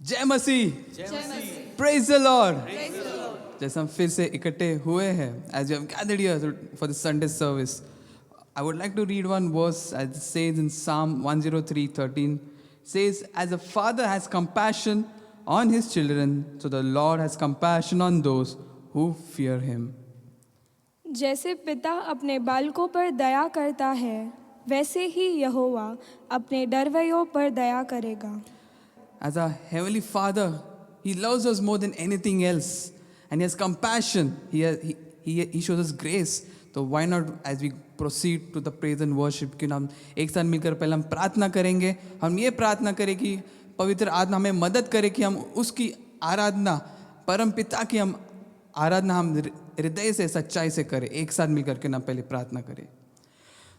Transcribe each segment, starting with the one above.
जय मसीह, praise the Lord. जैसे हम फिर से इकट्ठे हुए हैं, as you have gathered here for the Sunday service, I would like to read one verse as it says in Psalm 103:13. Says, as a father has compassion on his children, so the Lord has compassion on those who fear him. जैसे पिता अपने बालकों पर दया करता है, वैसे ही यहोवा अपने डरवैयों पर दया करेगा। As our Heavenly Father, He loves us more than anything else, and He has compassion. He shows us grace. So why not, as we proceed to the praise and worship, कि हम एक साथ मिलकर पहले हम प्रार्थना करेंगे। हम ये प्रार्थना करें कि पवित्र आत्मा हमें मदद करे कि हम उसकी आराधना, परम पिता की हम आराधना हम हृदय से, सच्चाई से करें। एक साथ मिलकर के ना पहले प्रार्थना करें।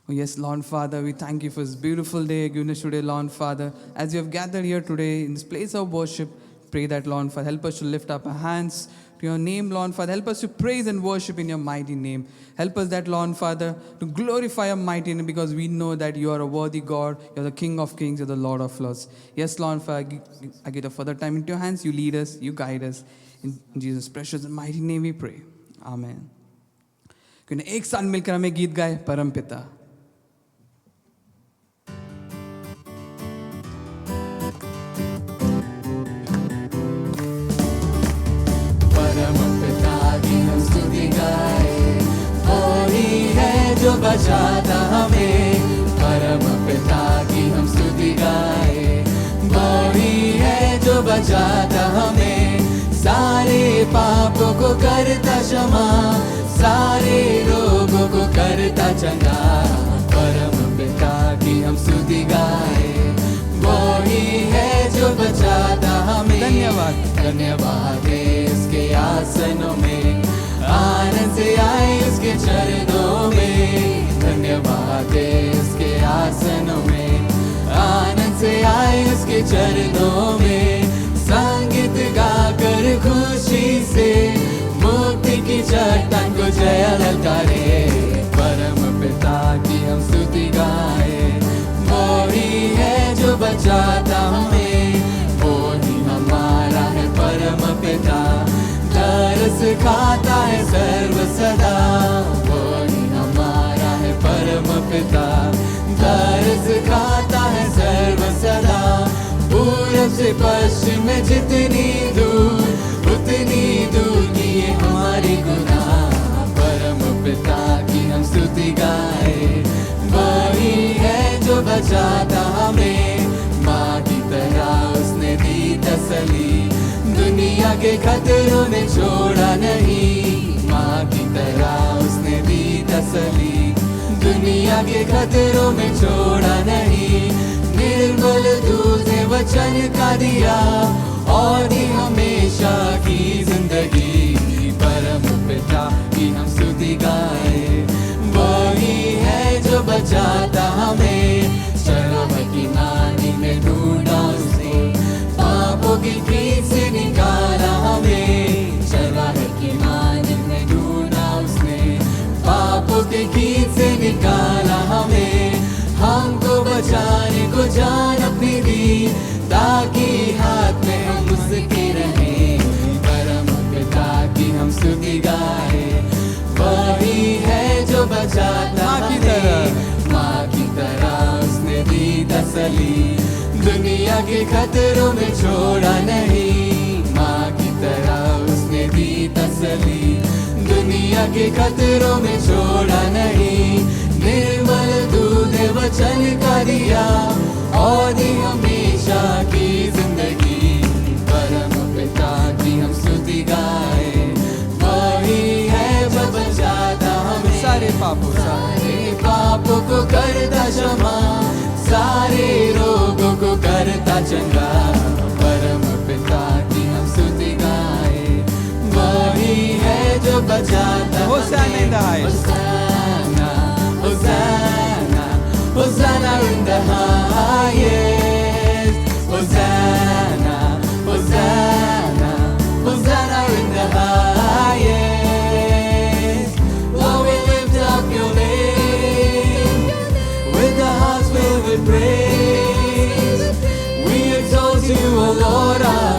Oh, yes, Lord Father, we thank you for this beautiful day given us today, Lord Father. As you have gathered here today in this place of worship, pray that, Lord Father, help us to lift up our hands to your name, Lord Father. Help us to praise and worship in your mighty name. Help us that, Lord Father, to glorify your mighty name, because we know that you are a worthy God. You're the King of kings. You're the Lord of lords. Yes, Lord Father, I give a further time into your hands. You lead us. You guide us. In Jesus' precious and mighty name we pray. Amen. क्योंकि एक साथ मिलकर हमें गीत गाए परम पिता। जो बचाता हमें, परम पिता की हम स्तुति गाए। वो ही है जो बचाता हमें, सारे पापों को करता क्षमा, सारे रोगों को करता चंगा। परम पिता की हम स्तुति गाए। वो ही है जो बचाता हमें। धन्यवाद। धन्यवाद है इसके आसनों में, आनंद से आए उसके चरणों में। धन्यवाद है उसके आसनों में, आनंद से आए उसके चरणों में। संगीत गाकर खुशी से मुक्ति की चट्टान को जय ललकारे। परम पिता की हम स्तुति गाए। वो ही है जो बचाता हमें, वो ही हमारा है परम पिता। तरस खाता है सर्व सदा, वो ही हमारा है परम पिता। तरस खाता है सर्व सदा, पूरब से पश्चिम में जितनी दूर, उतनी दूर की ये हमारी गुनाह। परम पिता की हम स्तुति गाए। वही है जो बचाता हमें, माँ की तरह उसने दी तसल्ली। दुनिया के खतरों में छोड़ा नहीं, माँ की तरह उसने दी तसल्ली। दुनिया के खतरों में छोड़ा नहीं, निर्मल दूध ने वचन का दिया और दी हमेशा की जिंदगी। परम पिता की हम स्तुति गाए। वही है जो बचाता हमें, शराब की नानी में ढूंढा उसने, पापों की पीठ से निकाला हमें। शराब की नानी में ढूंढा उसने, पापों के कीट से निकाला हमें। हमको बचाने को जान अपनी दी, ताकि हाथ में हम उसके रहें। परम पिता की हम स्तुति गाए। वही है जो बचाता हमें, माँ की तरह उसने दी तसल्ली। दुनिया के खतरों में छोड़ा नहीं, माँ की तरह उसने दी तसल्ली। दुनिया के खतरों में छोड़ा नहीं, निर्मल दूध ने वचन का दिया और दी हमेशा की जिंदगी। परम पिता की हम स्तुति गाए। वही है जो बचाता हमें, सारे पापों को करता क्षमा, सारे रोगों को करता चंगा। परम पिता की हम स्तुति गाए। वही है जो बचाता हमें। Hosanna in the highest. Hosanna, Hosanna, Hosanna in the highest. Hosanna, Hosanna, Hosanna in the highest. Lord, we lift up your name with the hearts filled with praise. We exalt you, O Lord our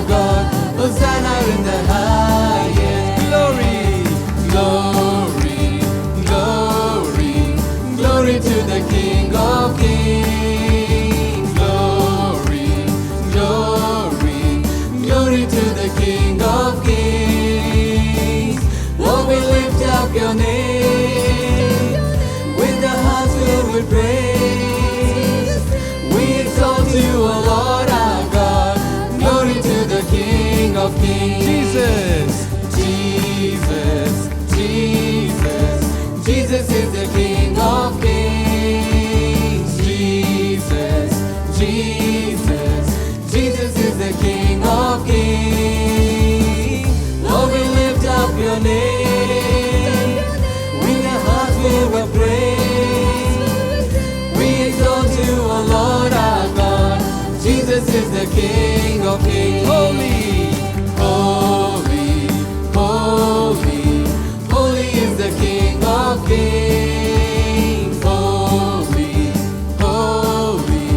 the King of Kings. Holy, Holy, holy, holy is the King of Kings. Holy, holy,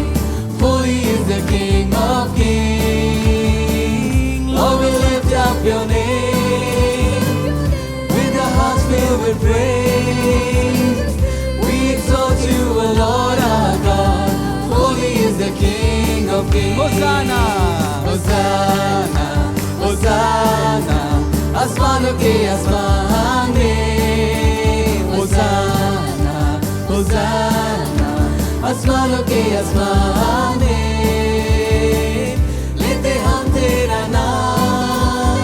holy is the King of Kings. Lord, we lift up your name with our hearts filled with praise. We exalt you, O Lord our God. Holy is the King of Kings. Hosanna, Hosanna, Hosanna, आसमानों के आसमान में Hosanna, Hosanna, आसमानों के आसमान में लेते हम तेरा नाम,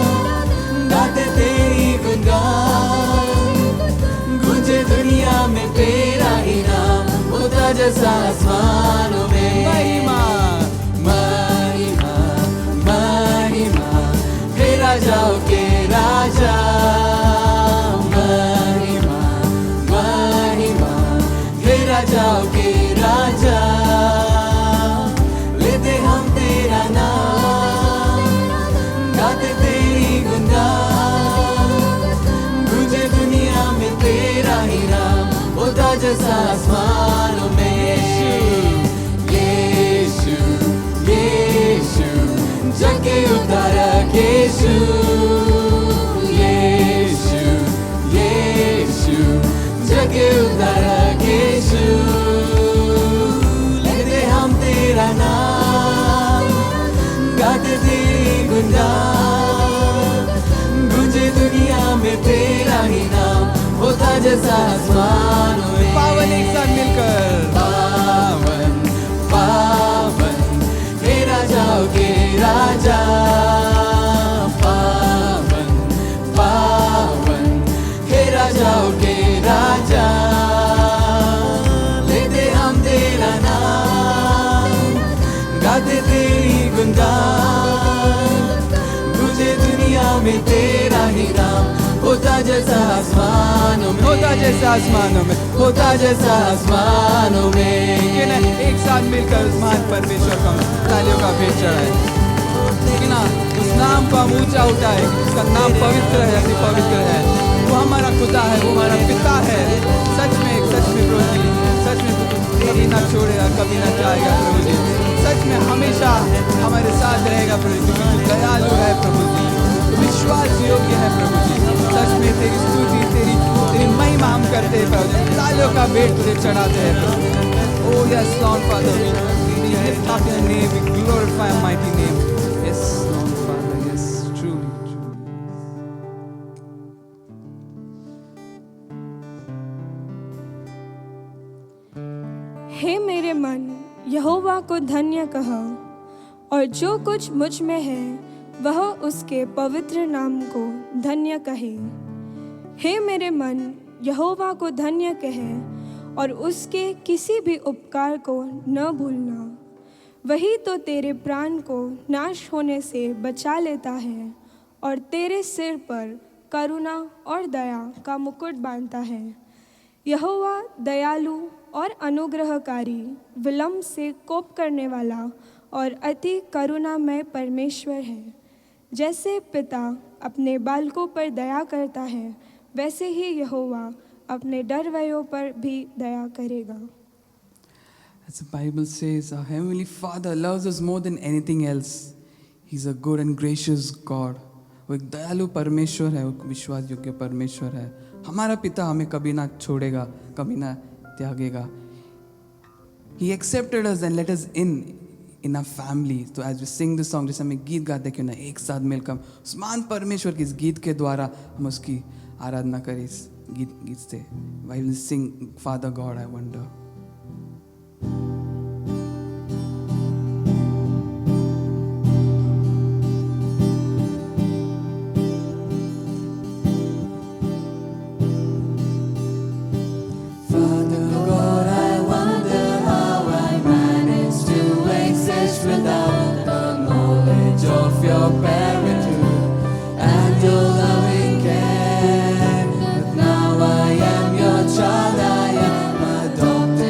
गाते तेरी गुणगान, गूंजे दुनिया में तेरा ही नाम, होता जैसा आसमानों में महिमा, महिमा, महिमा, हे राजाओं के राजा, महिमा, महिमा, हे राजाओं के राजा, लेते हम तेरा नाम, गाते तेरी गुणगान, गूंजे दुनिया में तेरा ही नाम, होता जैसा आसमानों में यीशु, यीशु, जग के उद्धारक यीशु, यीशु, यीशु, जग के उद्धारक यीशु, लेते हम तेरा नाम, गाते तेरी गुणगान, गूंजे दुनिया में तेरा ही नाम, होता जैसा आसमानों में पावन एक साथ मिलकर पावन, पावन, हे राजाओं के राजा, पावन, पावन, हे राजाओं के राजा, लेते हम तेरा नाम, गाते तेरी गुणगान, गूंजे दुनिया में तेरा ही नाम, होता जैसा आसमानों में, होता जैसा आसमानों में, होता जैसा आसमानों में। कि ना एक साथ मिलकर उस महान परमेश्वर का तालियों का भेंट चढ़ाए, कि ना उस नाम को हम ऊंचा उठाए, उसका नाम पवित्र है, अति पवित्र है। वो हमारा खुदा है, वो हमारा पिता है। सच में प्रभु जी, सच में कभी ना छोड़ेगा, कभी ना जाएगा प्रभु जी। सच में हमेशा हमारे साथ रहेगा प्रभु जी, क्योंकि तू दयालु है प्रभु जी, विश्वास योग्य है प्रभु जी। सच में तेरी स्तुति, तेरी महिमा हम करते हैं प्रभु जी, तालियों का भेंट तुझे चढ़ाते हैं प्रभु जी। Oh yes, Lord Father, we lift up your name, we glorify your mighty name. Yes, Lord Father, yes, truly, truly. हे मेरे मन, यहोवा को धन्य कहो, और जो कुछ मुझ में है वह उसके पवित्र नाम को धन्य कहे। हे मेरे मन, यहोवा को धन्य कहे और उसके किसी भी उपकार को न भूलना। वही तो तेरे प्राण को नाश होने से बचा लेता है और तेरे सिर पर करुणा और दया का मुकुट बांधता है। यहोवा दयालु और अनुग्रहकारी, विलंब से कोप करने वाला और अति करुणामय परमेश्वर है। जैसे पिता अपने बालकों पर दया करता है, वैसे ही यहोवा अपने डरवैयों पर भी दया करेगा। As the Bible says, our Heavenly Father loves us more than anything else. He's a good and gracious God. वो एक दयालु परमेश्वर है, वो विश्वास योग्य परमेश्वर है। हमारा पिता हमें कभी ना छोड़ेगा, कभी ना त्यागेगा। He accepted us and let us in our family. So as we sing this song, जैसे हमें गीत गाते क्यों ना एक साथ मिलकर उस महान परमेश्वर के इस गीत के द्वारा हम उसकी आराधना करें। इस गीत से While we sing Father God, I wonder. Father God, I wonder how I managed to exist without the knowledge of your parenthood and your loving care. But now I am your child, I am adopted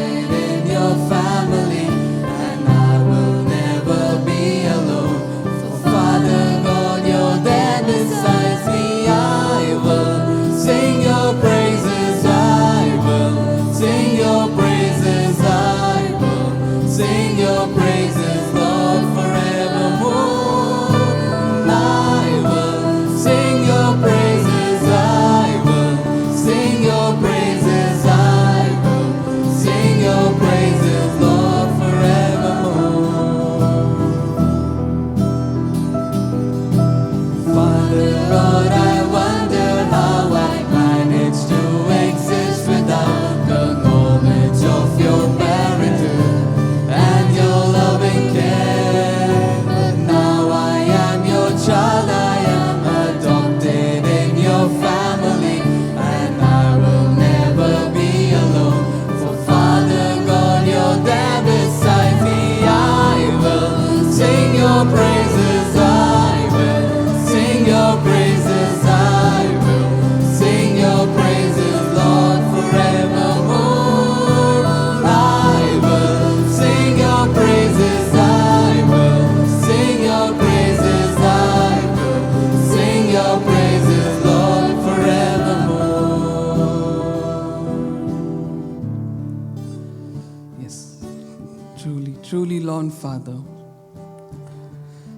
truly, Lord Father.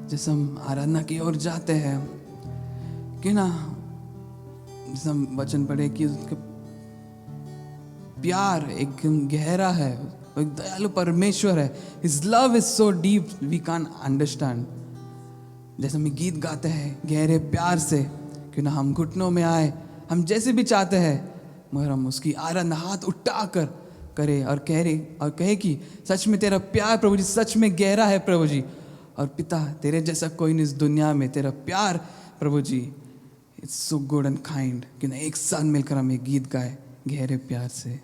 जैसे हम आराधना की ओर जाते हैं कि ना, जैसे हम वचन पढ़े कि उसका प्यार एकदम गहरा है, वो एक दयालु परमेश्वर है. His love is so deep we can't understand. जैसे हम गीत गाते हैं गहरे प्यार से, कि ना हम घुटनों में आए, हम जैसे भी चाहते हैं, मगर हम उसकी आराधना हाथ उठाकर करे और कहे कि सच में तेरा प्यार प्रभु जी सच में गहरा है प्रभु जी. और पिता तेरे जैसा कोई नहीं इस दुनिया में. तेरा प्यार प्रभु जी it's so good and kind. कि ना एक साथ मिलकर हम एक गीत गाए गहरे प्यार से.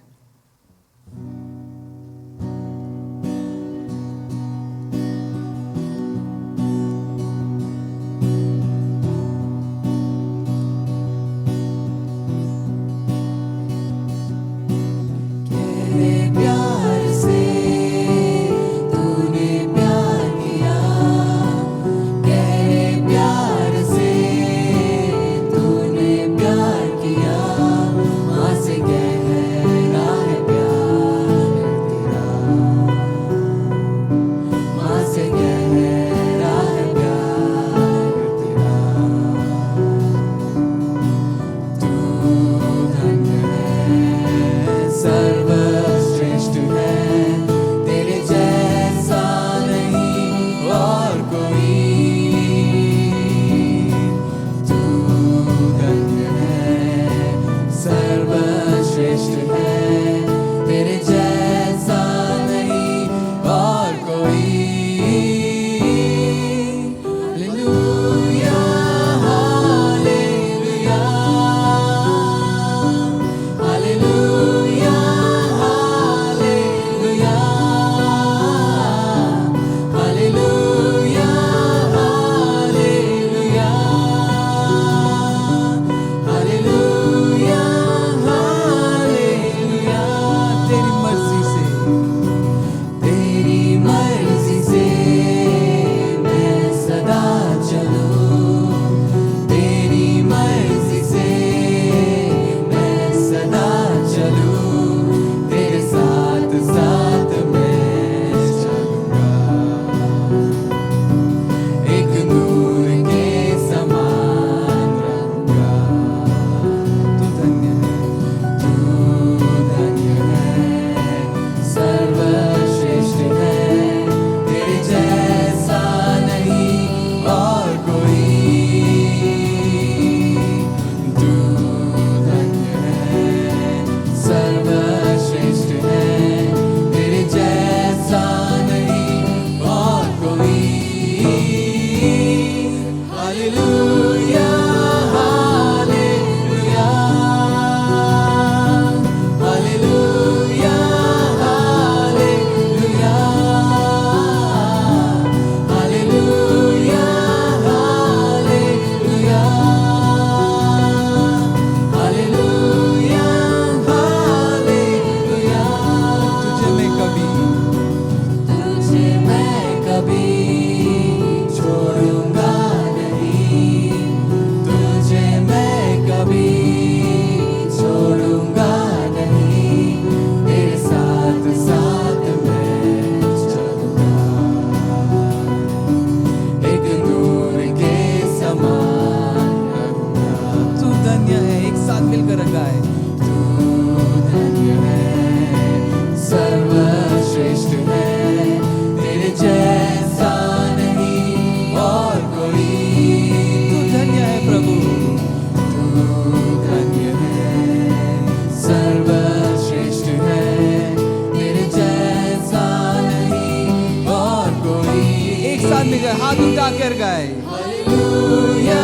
हाथ उठा कर गाए. Hallelujah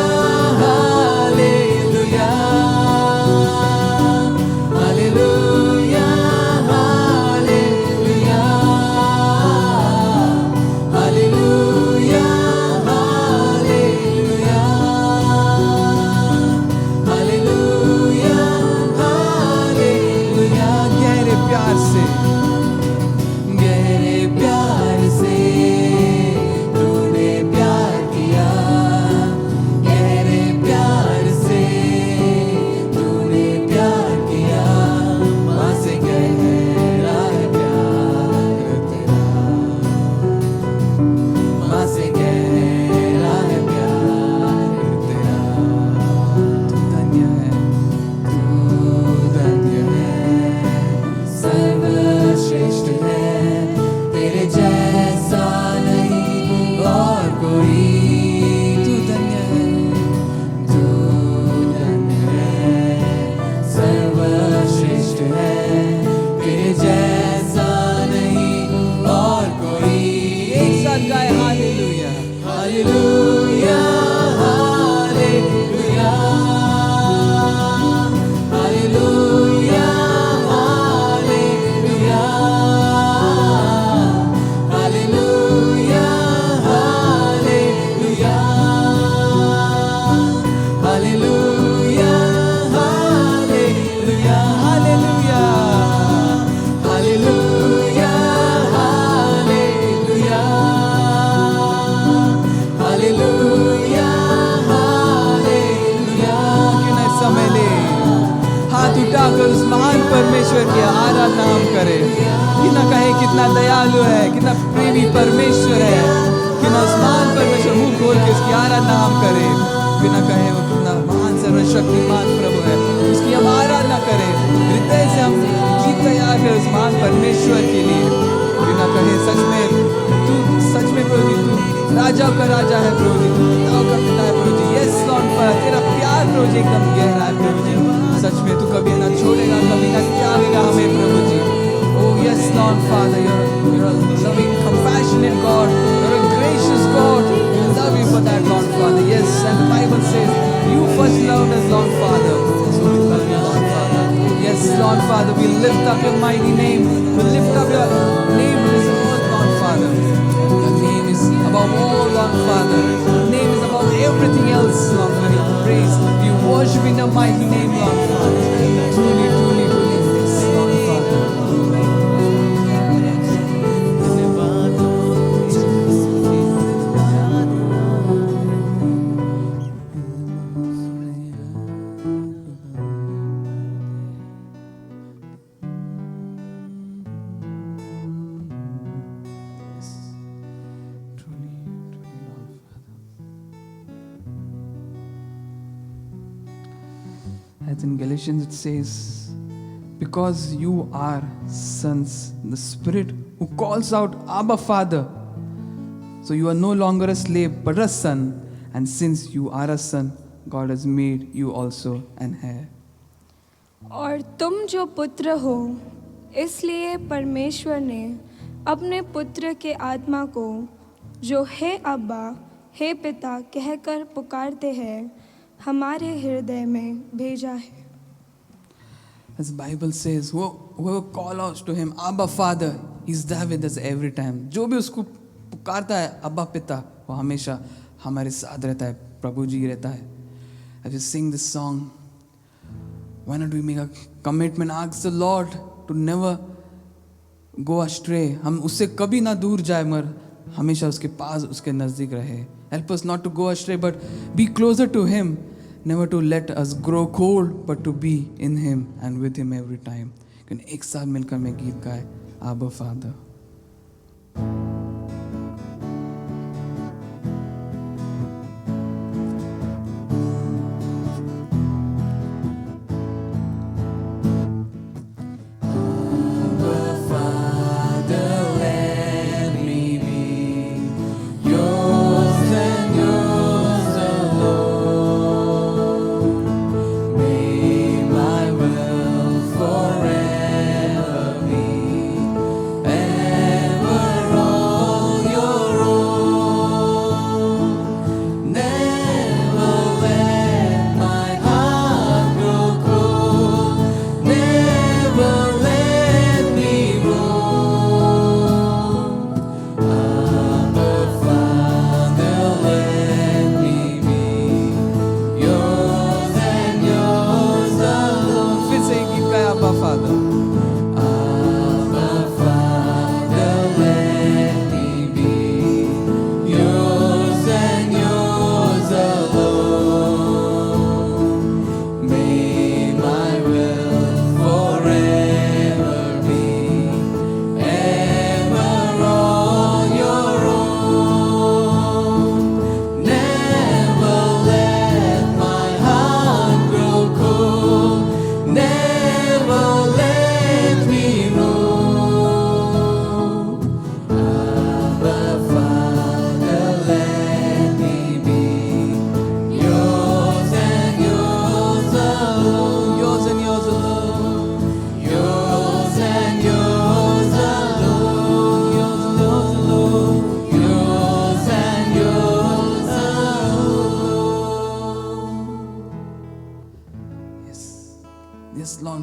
hallelujah hallelujah hallelujah hallelujah hallelujah hallelujah hallelujah. गहरे प्यार से कितना दयालु है, कितना प्रेमी परमेश्वर है, कितना आसमान परमेश्वर मुंह खोल के उसकी आराधना हम करें, बिना कहे वो कितना महान सर्वशक्तिमान प्रभु है, उसकी हम आराधना करें, हृदय से हम गीत तैयार करें उस महान परमेश्वर के लिए, बिना कहे सच में प्रभु जी तू राजाओं का राजा है प्रभु जी, तू पिताओं का पिता है प्रभु जी। यस लॉर्ड फादर, तेरा प्यार प्रभु जी एकदम गहरा है प्रभु जी, सच में तू कभी ना छोड़ेगा, कभी ना त्यागेगा हमें प्रभु जी। Oh yes Lord Father, you're a loving, compassionate God, you're a gracious God, we love you for that Lord Father. Yes, and the Bible says you first loved us Lord Father, so we love you Lord Father. Yes Lord Father, we lift up your mighty name, we lift up your name in this earth Lord Father. Your name is above all Lord Father, your name is above everything else Lord Father. We praise, we worship in your mighty name Lord Father. Truly, truly, truly, yes Lord Father. As in Galatians it says, because you are sons, the Spirit who calls out, Abba Father. So you are no longer a slave, but a son. And since you are a son, God has made you also an heir. और तुम जो पुत्र हो, इसलिए परमेश्वर ने अपने पुत्र के आत्मा को, जो हे अब्बा, हे पिता कहकर पुकारते हैं, हमारे हृदय में भेजा है। As the Bible says, whoever calls to him, Abba Father, he's there with us every time. जो भी उसको पुकारता है अब्बा पिता, वो हमेशा हमारे साथ रहता है, प्रभु जी रहता है. As we sing this song, why not we make a commitment, ask the Lord to never go astray. हम उससे कभी ना दूर जाए, मगर हमेशा उसके पास, उसके नज़दीक रहे. Help us not to go astray, but be closer to him. Never to let us grow cold, but to be in him and with him every time. क्योंकि एक साथ मिलकर मैं गीत गाए, Abba Father.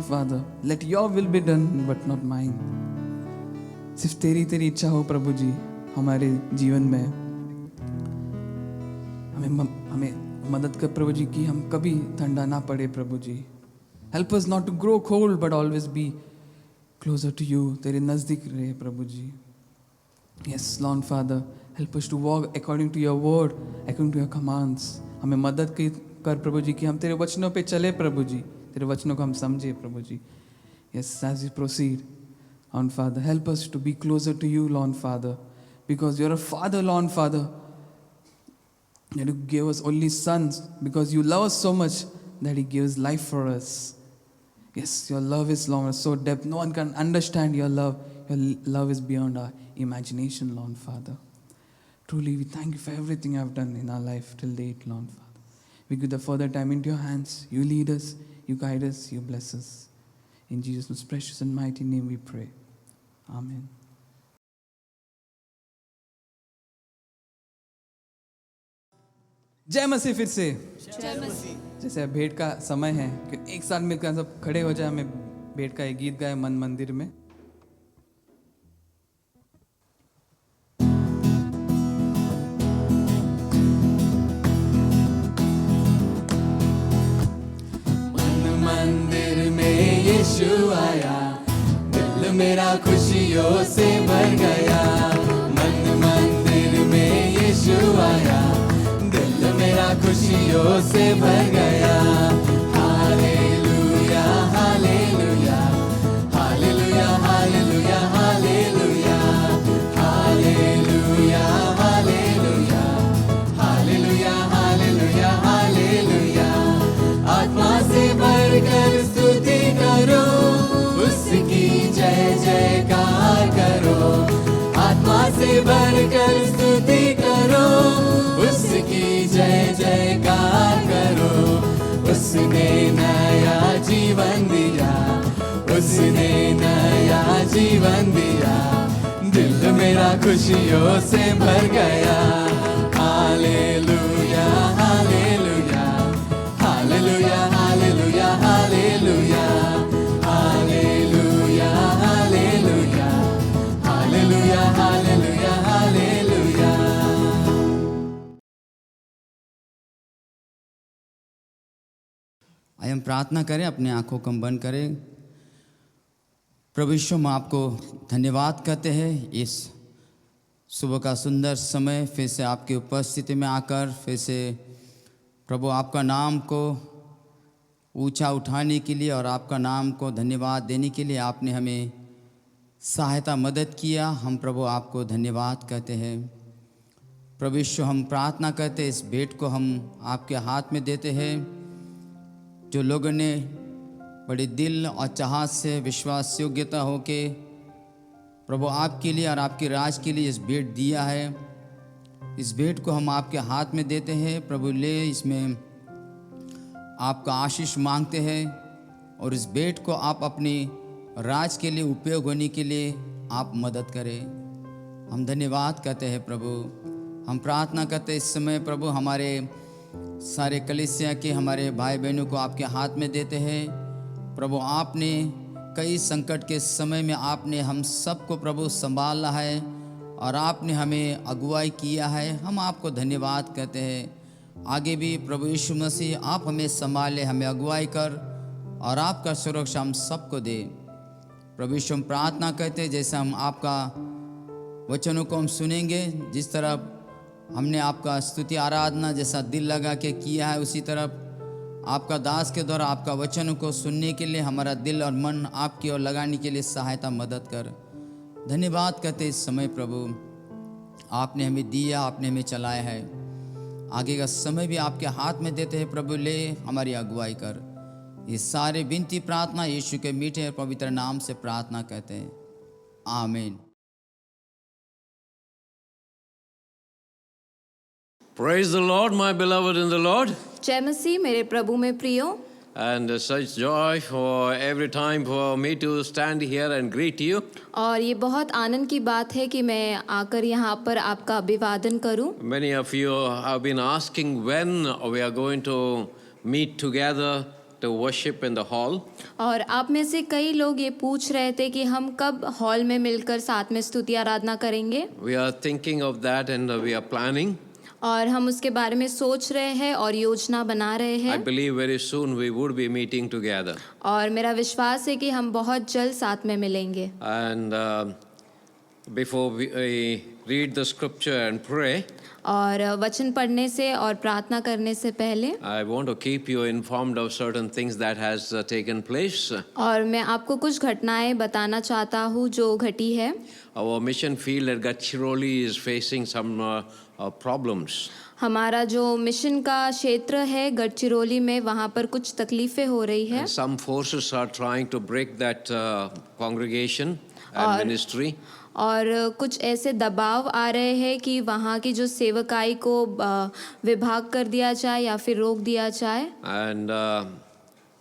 Father, let your will be done but not mine. सिर्फ तेरी इच्छा हो प्रभु जी हमारे जीवन में. हमें मदद कर प्रभु जी कि हम कभी ठंडा ना पड़े प्रभु जी. Help us not to grow cold but always be closer to you. तेरे नजदीक रहे प्रभु जी. Yes, Lord Father, help us to walk according to your word, according to your commands. हमें मदद कर प्रभु जी कि हम तेरे वचनों पे चले प्रभु जी, तेरे वचनों को हम समझे प्रभु जी. Yes, as we proceed, Lord Father, help us to be closer to you, Lord Father, because you're a Father, Lord Father, that you gave us only sons, because you love us so much that He gives life for us. Yes, your love is, Lord, so depth. No one can understand your love. Your love is beyond our imagination, Lord Father. Truly, we thank you for everything you have done in our life till date, Lord Father. We give the further time into your hands. You lead us, you guide us, you bless us. In Jesus' precious and mighty name we pray. Amen. जय मसीह फिर से जैसे भेंट का समय है कि एक साथ मिलकर सब खड़े हो जाए, हमें भेंट का एक गीत गाए मन मंदिर में. मन मंदिर में यीशु आया, दिल मेरा खुशियों से भर गया. मन मंदिर में यीशु आया, दिल मेरा खुशियों से भर गया. Hallelujah hallelujah hallelujah hallelujah hallelujah hallelujah hallelujah hallelujah hallelujah hallelujah. आत्मा से भरकर स्तुति करो, उसकी जय जयकार करो. आत्मा से भरकर स्तुति करो, उसकी जय जयकार करो. उसने नया जीवन दिया, उसने नया जीवन दिया. दिल मेरा खुशियों से भर गया. Hallelujah hallelujah hallelujah hallelujah hallelujah hallelujah hallelujah hallelujah hallelujah hallelujah. आइए हम प्रार्थना करें, अपने आंखों को हम बंद करें. प्रभु यीशु, हम आपको धन्यवाद करते हैं इस सुबह का सुंदर समय फिर से आपकी उपस्थिति में आकर फिर से प्रभु आपका नाम को ऊंचा उठाने के लिए और आपका नाम को धन्यवाद देने के लिए आपने हमें सहायता मदद किया. हम प्रभु आपको धन्यवाद कहते हैं. प्रभु यीशु, हम प्रार्थना करते हैं इस भेंट को हम आपके हाथ में देते हैं. जो लोगों ने बड़े दिल और चाहत से विश्वास योग्यता हो के प्रभु आपके लिए और आपके राज के लिए इस भेंट दिया है, इस भेंट को हम आपके हाथ में देते हैं. प्रभु ले, इसमें आपका आशीष मांगते हैं और इस भेंट को आप अपने राज के लिए उपयोग होने के लिए आप मदद करें. हम धन्यवाद करते हैं प्रभु. हम प्रार्थना करते हैं इस समय प्रभु हमारे सारे कलीसिया के हमारे भाई बहनों को आपके हाथ में देते हैं. प्रभु आपने कई संकट के समय में आपने हम सबको प्रभु संभाला है और आपने हमें अगुवाई किया है. हम आपको धन्यवाद कहते हैं. आगे भी प्रभु यीशु मसीह आप हमें संभाले, हमें अगुवाई कर और आपका सुरक्षा हम सबको दे. प्रभु यीशु, हम प्रार्थना करते हैं जैसे हम आपका वचनों को हम सुनेंगे, जिस तरह हमने आपका स्तुति आराधना जैसा दिल लगा के किया है, उसी तरह आपका दास के द्वारा आपका वचनों को सुनने के लिए हमारा दिल और मन आपकी ओर लगाने के लिए सहायता मदद कर. धन्यवाद करते इस समय प्रभु आपने हमें दिया, आपने हमें चलाया है. आगे का समय भी आपके हाथ में देते हैं प्रभु. ले हमारी अगुवाई कर. ये सारे विनती प्रार्थना यीशु के मीठे और पवित्र नाम से प्रार्थना करते हैं. आमीन. Praise the Lord, my beloved in the Lord. जय मसीह मेरे प्रभु में प्रियो. And such joy for every time for me to stand here and greet you. और ये बहुत आनंद की बात है कि मैं आकर यहाँ पर आपका अभिवादन करूं. Many of you have been asking when we are going to meet together to worship in the hall. और आप में से कई लोग ये पूछ रहे थे कि हम कब हॉल में मिलकर साथ में स्तुति आराधना करेंगे. We are thinking of that and we are planning. और हम उसके बारे में सोच रहे हैं और योजना बना रहे I हैं. believe very soon we would be meeting together. और मेरा विश्वास है कि हम बहुत जल्द साथ में मिलेंगे. And Before we read the scripture and pray, और वचन पढ़ने से और प्रार्थना करने से पहले I want to keep you informed of certain things that has taken place. और मैं आपको कुछ घटनाएं बताना चाहता हूँ जो घटी है। Our mission field at Gadchiroli is facing some problems. हमारा जो मिशन का क्षेत्र है गढ़चिरौली में, वहाँ पर कुछ तकलीफ़ें हो रही है। And some forces are trying to break that congregation and ministry. और कुछ ऐसे दबाव आ रहे हैं कि वहाँ की जो सेवकाई को विभाग कर दिया जाए या फिर रोक दिया जाए। And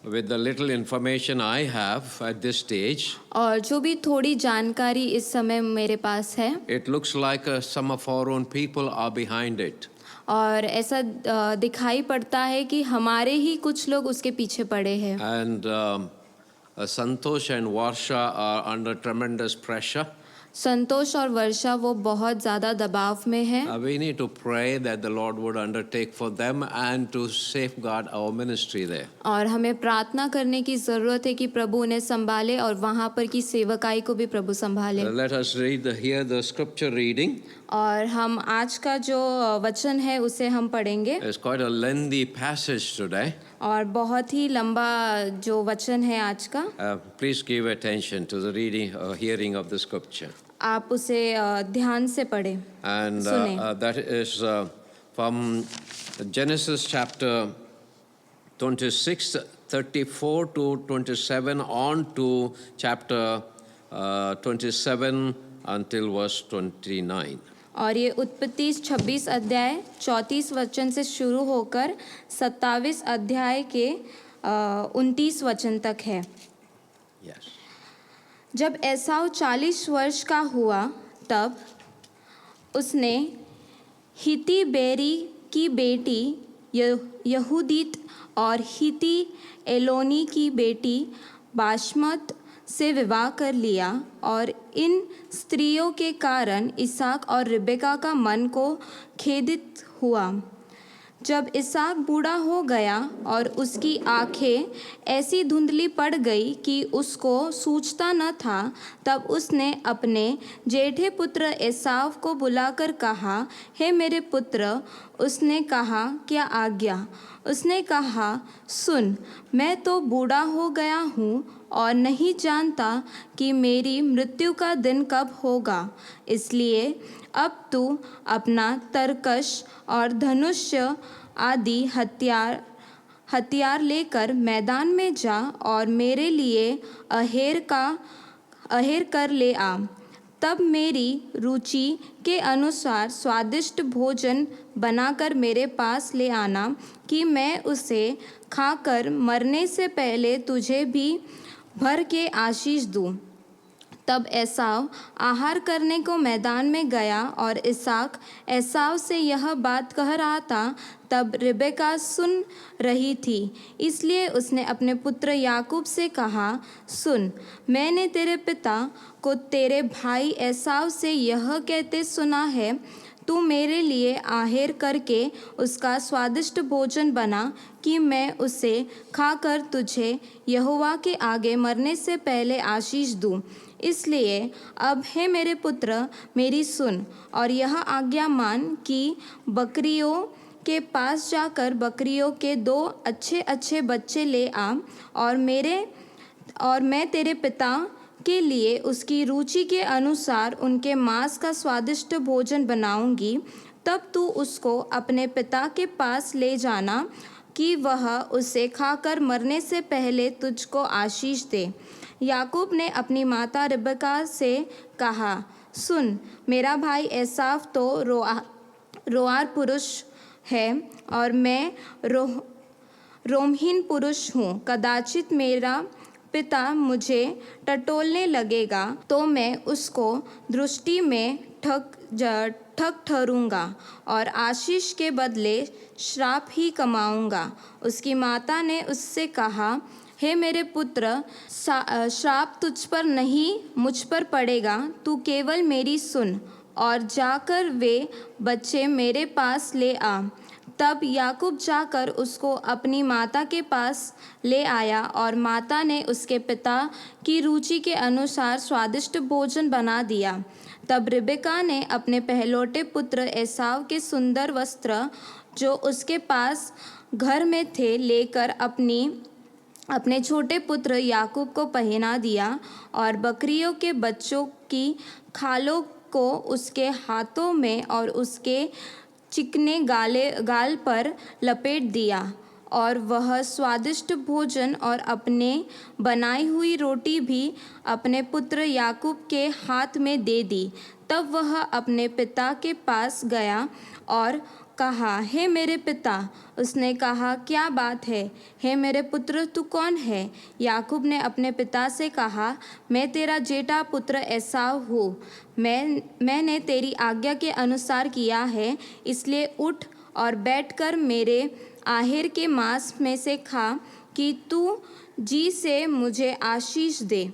with the little information I have at this stage, और जो भी थोड़ी जानकारी इस समय मेरे पास है, it looks like some of our own people are behind it. और ऐसा दिखाई पड़ता है कि हमारे ही कुछ लोग उसके पीछे पड़े हैं। And Santosh and Varsha are under tremendous pressure. संतोष और वर्षा वो बहुत ज़्यादा दबाव में है। We need to pray that the Lord would undertake for them and to safeguard our ministry there. और हमें प्रार्थना करने की ज़रूरत है कि प्रभु उन्हें संभाले और वहाँ पर की सेवकाई को भी प्रभु संभाले। Let us hear the scripture reading. और हम आज का जो वचन है उसे हम पढ़ेंगे। It's quite a lengthy passage today. और बहुत ही लंबा जो वचन है आज का, Please give attention to the reading, hearing of the scripture. आप उसे ध्यान से पढ़ें। And सुने। that is from Genesis chapter 26, 34 to 27 on to chapter 27 until verse 29. और ये उत्पत्ति 26 अध्याय 34 वचन से शुरू होकर 27 अध्याय के 29 वचन तक है। Yes. जब एसाव 40 वर्ष का हुआ तब उसने हिती बेरी की बेटी यहूदीत और हिती एलोनी की बेटी बाशमत से विवाह कर लिया, और इन स्त्रियों के कारण इसहाक और रिबेका का मन को खेदित हुआ। जब इसहाक बूढ़ा हो गया और उसकी आंखें ऐसी धुंधली पड़ गई कि उसको सूझता न था, तब उसने अपने जेठे पुत्र एसाव को बुलाकर कहा, हे मेरे पुत्र। उसने कहा, क्या आज्ञा? उसने कहा, सुन, मैं तो बूढ़ा हो गया हूँ और नहीं जानता कि मेरी मृत्यु का दिन कब होगा, इसलिए अब तू अपना तरकश और धनुष्य आदि हथियार लेकर मैदान में जा और मेरे लिए अहेर कर ले आ। तब मेरी रुचि के अनुसार स्वादिष्ट भोजन बनाकर मेरे पास ले आना कि मैं उसे खाकर मरने से पहले तुझे भी भर के आशीष दूँ। तब एसाव आहार करने को मैदान में गया और इसहाक एसाव से यह बात कह रहा था। तब रिबेका सुन रही थी, इसलिए उसने अपने पुत्र याकूब से कहा, सुन, मैंने तेरे पिता को तेरे भाई एसाव से यह कहते सुना है, तू मेरे लिए आहेर करके उसका स्वादिष्ट भोजन बना कि मैं उसे खाकर तुझे यहोवा के आगे मरने से पहले आशीष दूँ। इसलिए अब हे मेरे पुत्र, मेरी सुन और यह आज्ञा मान कि बकरियों के पास जाकर बकरियों के 2 अच्छे बच्चे ले आ, और मैं तेरे पिता के लिए उसकी रुचि के अनुसार उनके मांस का स्वादिष्ट भोजन बनाऊंगी। तब तू उसको अपने पिता के पास ले जाना कि वह उसे खाकर मरने से पहले तुझको आशीष दे। याकूब ने अपनी माता रिबका से कहा, सुन, मेरा भाई एसाव तो रोआर पुरुष है और मैं रोमहीन पुरुष हूँ। कदाचित मेरा पिता मुझे टटोलने लगेगा तो मैं उसको दृष्टि में ठग ठहरूंगा और आशीष के बदले श्राप ही कमाऊंगा। उसकी माता ने उससे कहा, हे मेरे पुत्र, श्राप तुझ पर नहीं मुझ पर पड़ेगा। तू केवल मेरी सुन और जाकर वे बच्चे मेरे पास ले आ। तब याकूब जाकर उसको अपनी माता के पास ले आया और माता ने उसके पिता की रुचि के अनुसार स्वादिष्ट भोजन बना दिया। तब रिबेका ने अपने पहलौठे पुत्र एसाव के सुंदर वस्त्र जो उसके पास घर में थे लेकर अपने छोटे पुत्र याकूब को पहना दिया और बकरियों के बच्चों की खालों को उसके हाथों में और उसके चिकने गाल पर लपेट दिया और वह स्वादिष्ट भोजन और अपने बनाई हुई रोटी भी अपने पुत्र याकूब के हाथ में दे दी। तब वह अपने पिता के पास गया और कहा, हे मेरे पिता। उसने कहा, क्या बात है? हे मेरे पुत्र, तू कौन है? याकूब ने अपने पिता से कहा, मैं तेरा जेठा पुत्र एसाव हूँ। मैंने तेरी आज्ञा के अनुसार किया है, इसलिए उठ और बैठकर मेरे आहेर के मांस में से खा कि तू जी से मुझे आशीष दे।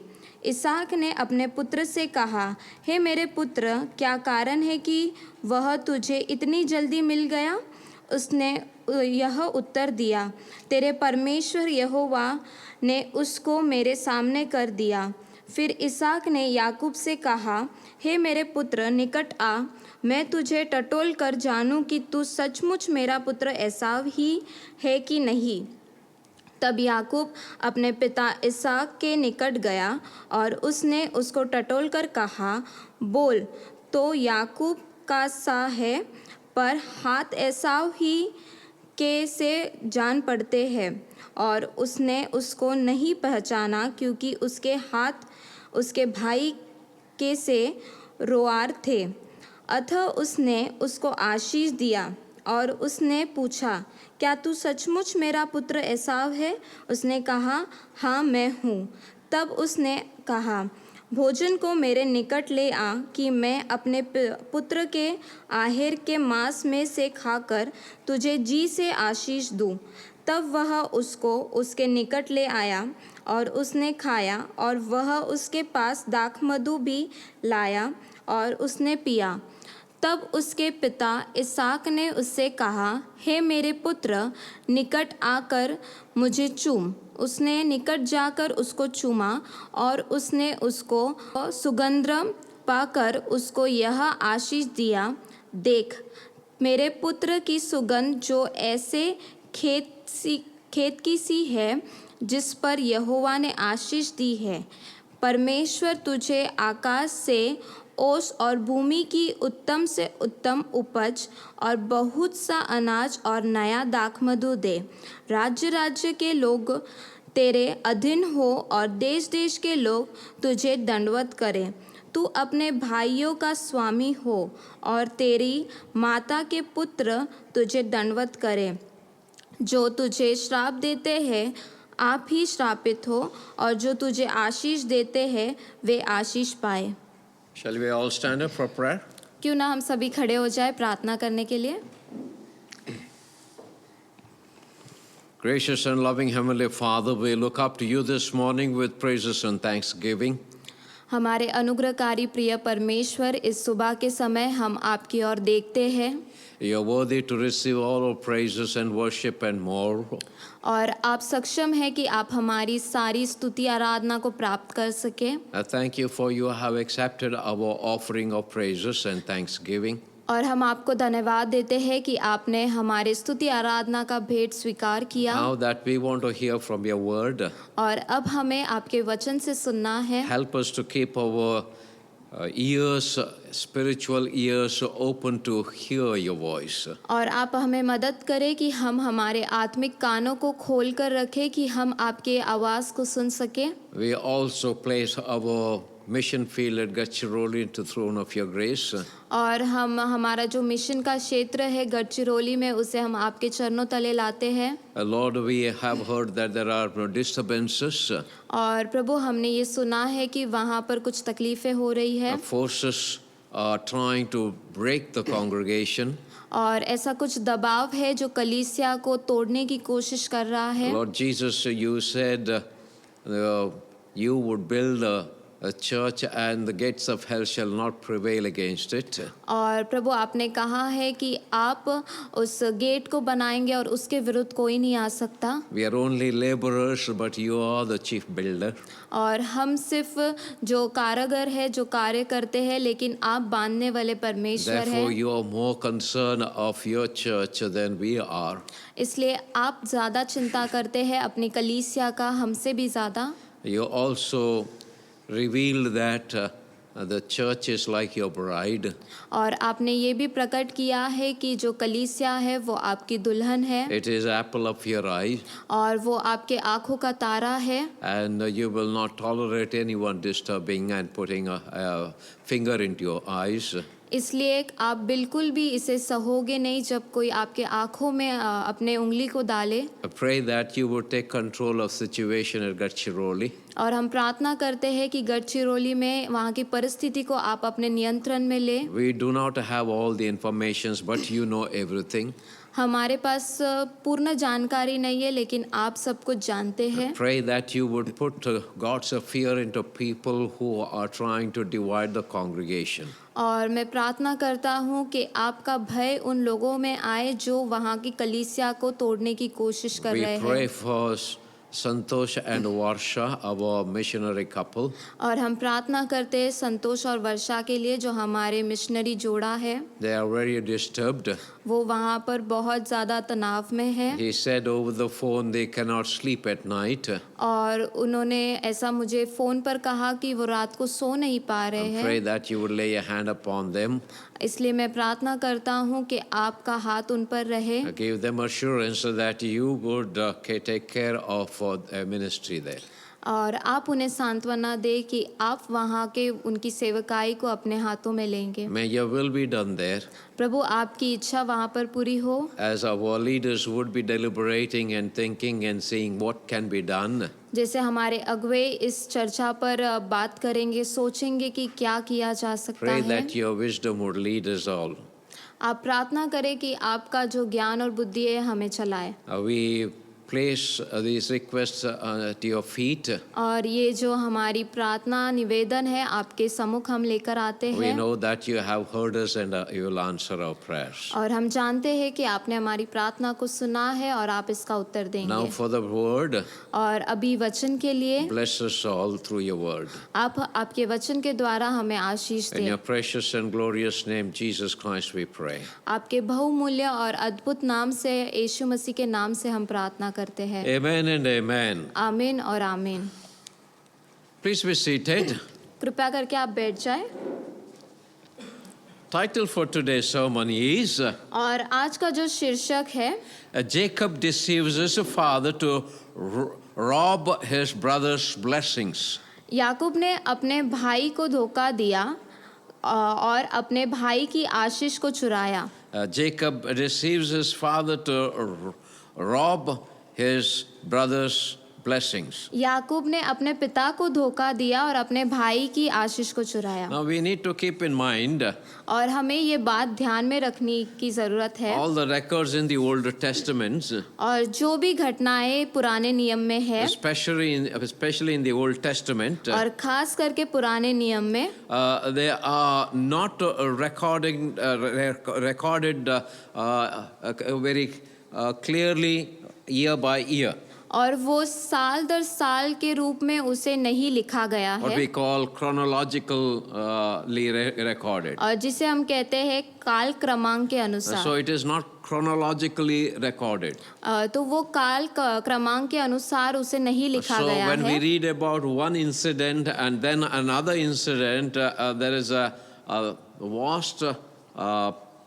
इसहाक ने अपने पुत्र से कहा, हे मेरे पुत्र, क्या कारण है कि वह तुझे इतनी जल्दी मिल गया? उसने यह उत्तर दिया, तेरे परमेश्वर यहोवा ने उसको मेरे सामने कर दिया। फिर इसहाक ने याकूब से कहा, हे मेरे पुत्र, निकट आ, मैं तुझे टटोल कर जानूं कि तू सचमुच मेरा पुत्र एसाव ही है कि नहीं। तब याकूब अपने पिता इसहाक के निकट गया और उसने उसको टटोल कर कहा, बोल। तो याकूब का सा है, पर हाथ एसाव ही के से जान पड़ते हैं। और उसने उसको नहीं पहचाना क्योंकि उसके हाथ उसके भाई के से रोआर थे। अतः उसने उसको आशीष दिया और उसने पूछा, क्या तू सचमुच मेरा पुत्र एसाव है? उसने कहा, हाँ मैं हूँ। तब उसने कहा, भोजन को मेरे निकट ले आ कि मैं अपने पुत्र के आहेर के मांस में से खाकर तुझे जी से आशीष दूँ। तब वह उसको उसके निकट ले आया और उसने खाया और वह उसके पास दाखमधु भी लाया और उसने पिया। तब उसके पिता इसहाक ने उससे कहा, हे मेरे पुत्र, निकट आकर मुझे चूम। उसने निकट जाकर उसको चूमा और उसने उसको सुगंध पाकर उसको यह आशीष दिया, देख मेरे पुत्र की सुगंध जो ऐसे खेत की सी है जिस पर यहोवा ने आशीष दी है। परमेश्वर तुझे आकाश से ओस और भूमि की उत्तम से उत्तम उपज और बहुत सा अनाज और नया दाखमधु दे। राज्य राज्य के लोग तेरे अधीन हो और देश देश के लोग तुझे दंडवत करें। तू अपने भाइयों का स्वामी हो और तेरी माता के पुत्र तुझे दंडवत करें। जो तुझे श्राप देते हैं आप ही श्रापित हो और जो तुझे आशीष देते हैं वे आशीष पाए। Shall we all stand up for prayer? क्यों ना हम सभी खड़े हो जाए प्रार्थना करने के लिए। Gracious and loving Heavenly Father, we look up to you this morning with praises and thanksgiving. हमारे अनुग्रहकारी प्रिय परमेश्वर, इस सुबह के समय हम आपकी ओर देखते हैं। You are worthy to receive all our praises and worship and more. और आप सक्षम हैं कि आप हमारी सारी स्तुति आराधना को प्राप्त कर सके। I thank you for you have accepted our offering of praises and thanksgiving. और हम आपको धन्यवाद देते हैं कि आपने हमारे स्तुति आराधना का भेंट स्वीकार किया। Now that we want to hear from your word, और अब हमें आपके वचन से सुनना है। help us to keep our ears, spiritual ears open to hear your voice. और आप हमें मदद करें कि हम हमारे आत्मिक कानों को खोल कर रखें कि हम आपके आवाज़ को सुन सकें। We also place our mission field at Gachiroli into the throne of your grace. और हम हमारा जो मिशन का क्षेत्र है गढ़चिरौली में उसे हम आपके चरणों तले लाते हैं। Lord, we have heard that there are no disturbances. और प्रभु, हमने ये सुना है कि वहाँ पर कुछ तकलीफ़ें हो रही है। Forces are trying to break the congregation. और ऐसा कुछ दबाव है जो कलीसिया को तोड़ने की कोशिश कर रहा है। Lord Jesus, you said you would build church, and the gates of hell shall not prevail against it. और प्रभु आपने कहा है कि आप उस गेट को बनाएंगे और उसके विरुद्ध कोई नहीं आ सकता। We are only laborers, but you are the chief builder. और हम सिर्फ जो कारीगर है, जो कार्य करते हैं, लेकिन आप बांधने वाले परमेश्वर Therefore, हैं। you are more concerned of your church than we are. इसलिए आप ज़्यादा चिंता करते हैं अपनी कलीसिया का हमसे भी ज़्यादा। You also revealed that the church is like your bride. और आपने ये भी प्रकट किया है कि जो कलीसिया है वो आपकी दुल्हन है It is apple of your eye, और वो आपके आँखों का तारा है। and you will not tolerate anyone disturbing and putting a finger into your eyes. इसलिए आप बिल्कुल भी इसे सहोगे नहीं जब कोई आपके आँखों में अपने उंगली को डाले। I pray that you would take control of situation at Gadchiroli. और हम प्रार्थना करते हैं कि गढ़चिरौली में वहाँ की परिस्थिति को आप अपने नियंत्रण में ले। We do not have all the informations, but you know everything. हमारे पास पूर्ण जानकारी नहीं है, लेकिन आप सब कुछ जानते हैं। Pray that you would put God's fear into people who are trying to divide the congregation. और मैं प्रार्थना करता हूँ कि आपका भय उन लोगों में आए जो वहाँ की कलीसिया को तोड़ने की कोशिश कर We रहे pray हैं। for Santosh and Varsha, our missionary couple. और हम प्रार्थना करते हैं संतोष और वर्षा के लिए, जो हमारे मिशनरी जोड़ा है। They are very disturbed. वो वहाँ पर बहुत ज़्यादा तनाव में है। He said over the phone they cannot sleep at night. और उन्होंने ऐसा मुझे फ़ोन पर कहा कि वो रात को सो नहीं पा रहे Pray हैं। that you would lay a hand upon them. इसलिए मैं प्रार्थना करता हूँ कि आपका हाथ उन पर रहे Give them assurance that you would take care of ministry there. और आप उन्हें सांत्वना दे कि आप वहाँ के उनकी सेवकाई को अपने हाथों में लेंगे। May your will be done there. प्रभु आपकी इच्छा वहाँ पर पूरी हो। As our leaders would be deliberating and thinking and seeing what can be done. जैसे हमारे अगुवे इस चर्चा पर बात करेंगे, सोचेंगे कि क्या किया जा सकता Pray है। that your wisdom would lead us all. आप प्रार्थना करें कि आपका जो ज्ञान और बुद्धि है हमें चलाए। We place these requests at your feet. और ये जो हमारी प्रार्थना निवेदन है आपके सम्मुख हम लेकर आते We हैं। know that you have heard us and you will answer our prayers. और हम जानते हैं कि आपने हमारी प्रार्थना को सुना है और आप इसका उत्तर Now देंगे। for the word, और अभी वचन के लिए bless us all through your word. आप आपके वचन के द्वारा हमें आशीष In your दें। precious and glorious name, Jesus Christ, we pray. आपके बहुमूल्य और अद्भुत नाम से, यीशु मसीह के नाम से हम प्रार्थना करते हैं। Amen and amen. आमीन और आमीन। Please be seated. कृपया करके आप बैठ जाएं। Title for today's sermon is और आज का जो शीर्षक है, Jacob deceives his father to rob his brother's blessings. याकूब ने अपने भाई को धोखा दिया और अपने भाई की आशीष को चुराया। Jacob deceives his father to rob his brother's blessings. याकूब ने अपने पिता को धोखा दिया और अपने भाई की आशीष को चुराया। Now we need to keep in mind और हमें ये बात ध्यान में रखने की ज़रूरत है। all the records in the Old Testaments, और जो भी घटनाएं पुराने नियम में है, especially in the Old Testament, और खास करके पुराने नियम में they are not recorded very clearly year by year. और वो साल दर साल के रूप में उसे नहीं लिखा गया What है, we call chronologically recorded. और जिसे हम कहते हैं काल क्रमांक के So अनुसार। it is not chronologically recorded. तो वो काल क्रमांक के अनुसार उसे नहीं लिखा So गया when we है। read about one incident and then another incident, there is a vast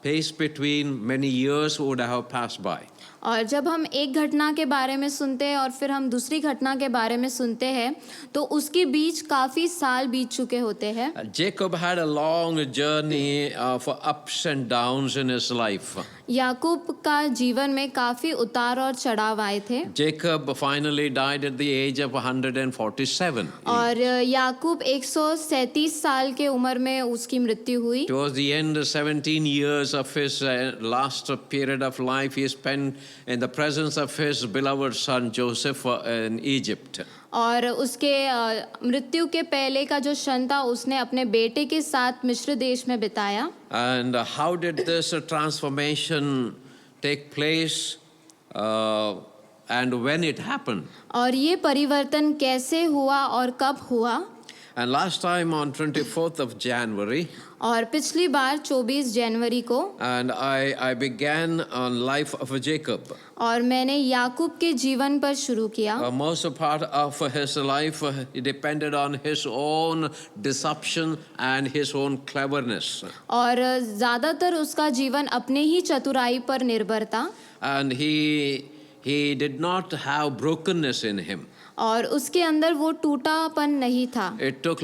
space between, many years would have passed by. और जब हम एक घटना के बारे में सुनते हैं और फिर हम दूसरी घटना के बारे में सुनते हैं, तो उसके बीच काफ़ी साल बीत चुके होते हैं। Jacob had a long journey of ups and downs in his life. याकूब का जीवन में काफ़ी उतार और चढ़ाव आए थे। Jacob finally died at the age of 147. और याकूब 137 साल के उम्र में उसकी मृत्यु हुई। Towards the end, 17 years of his last period of life he spent in the presence of his beloved son Joseph in Egypt. और उसके मृत्यु के पहले का जो क्षण था उसने अपने बेटे के साथ मिस्र देश में बिताया। And how did this transformation take place and when it happened? और ये परिवर्तन कैसे हुआ और कब हुआ? And last time on 24th of January, और पिछली बार 24 जनवरी को and I began on life of Jacob. और मैंने याकूब के जीवन पर शुरू किया। Most of part of his life it depended on his own deception and his own cleverness. और ज़्यादातर उसका जीवन अपने ही चतुराई पर निर्भर था। And he did not have brokenness in him. और उसके अंदर वो टूटापन नहीं था। It took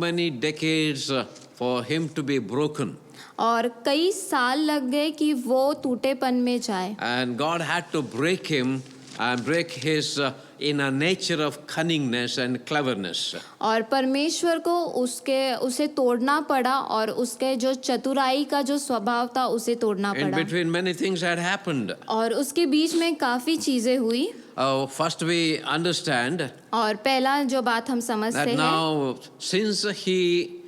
many decades for him to be broken. और कई साल लग गए कि वो टूटेपन में जाए। And God had to break him and break his inner nature of cunningness and cleverness. और परमेश्वर को उसे तोड़ना पड़ा और उसके जो चतुराई का जो स्वभाव था उसे तोड़ना In पड़ा। between many things had happened. और उसके बीच में काफ़ी चीज़ें हुई। First we understand और पहला जो बात हम समझते that हैं now since he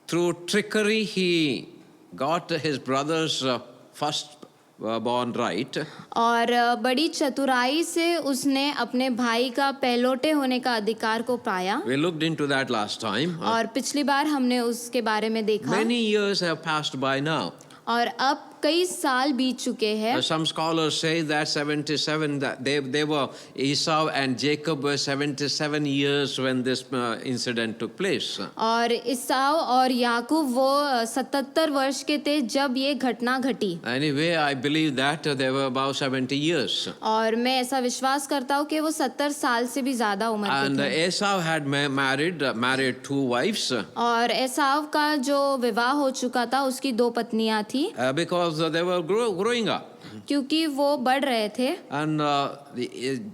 through trickery he got his brother's first born right. और बड़ी चतुराई से उसने अपने भाई का पहलौटे होने का अधिकार को पाया। We looked into that last time. और पिछली बार हमने उसके बारे में देखा। Many years have passed by now. और अब कई साल बीत चुके हैं। Some scholars say that 77 that they were Esau and Jacob were 77 years when this incident took place. और ईसाव और याकूब वो 77 वर्ष के थे जब ये घटना घटी। Anyway, I believe that they were about 70 years. और मैं ऐसा विश्वास करता हूँ कि वो 70 साल से भी ज्यादा उम्र के And थे। Esau had married 2 wives और ईसाव का जो विवाह हो चुका था उसकी 2 पत्नियां थी। because they were growing up. क्योंकि वो बढ़ रहे थे। And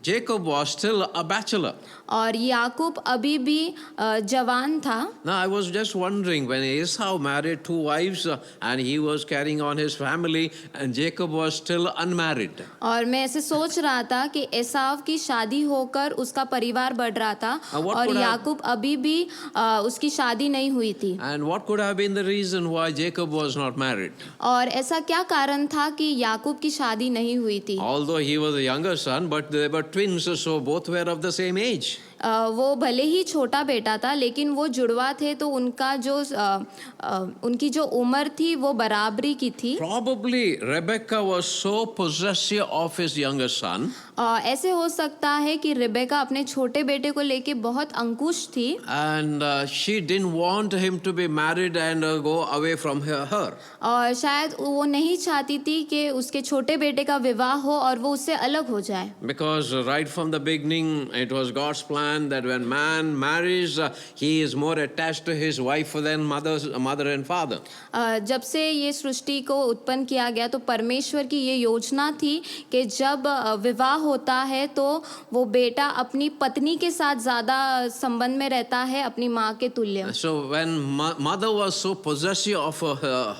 Jacob was still a bachelor. और याकूब अभी भी जवान था। Now I was just wondering when Esau married 2 wives and he was carrying on his family and Jacob was still unmarried. और मैं ऐसे सोच रहा था कि एसाव की शादी होकर उसका परिवार बढ़ रहा था और याकूब अभी भी उसकी शादी नहीं हुई थी। And what could have been the reason why Jacob was not married? और ऐसा क्या कारण था कि याकूब की शादी नहीं हुई थी? Although he was a younger son, but they were twins, so both were of the same age. वो भले ही छोटा बेटा था लेकिन वो जुड़वा थे तो उनकी जो उम्र थी वो बराबरी की थी। Probably Rebecca was so possessive of his younger son. ऐसे हो सकता है कि रिबेका अपने छोटे बेटे को लेके बहुत अंकुश थी। And she didn't want him to be married and go away from her. और शायद वो नहीं चाहती थी कि उसके छोटे बेटे का विवाह हो और वो उससे अलग हो जाए। Because right from the beginning it was God's plan that when man marries he is more attached to his wife than mother and father. जब से ये सृष्टि को उत्पन्न किया गया तो परमेश्वर की ये योजना थी कि जब विवाह होता है तो वो बेटा अपनी पत्नी के साथ ज़्यादा संबंध में रहता है अपनी माँ के तुल्य। So when mother was so possessive of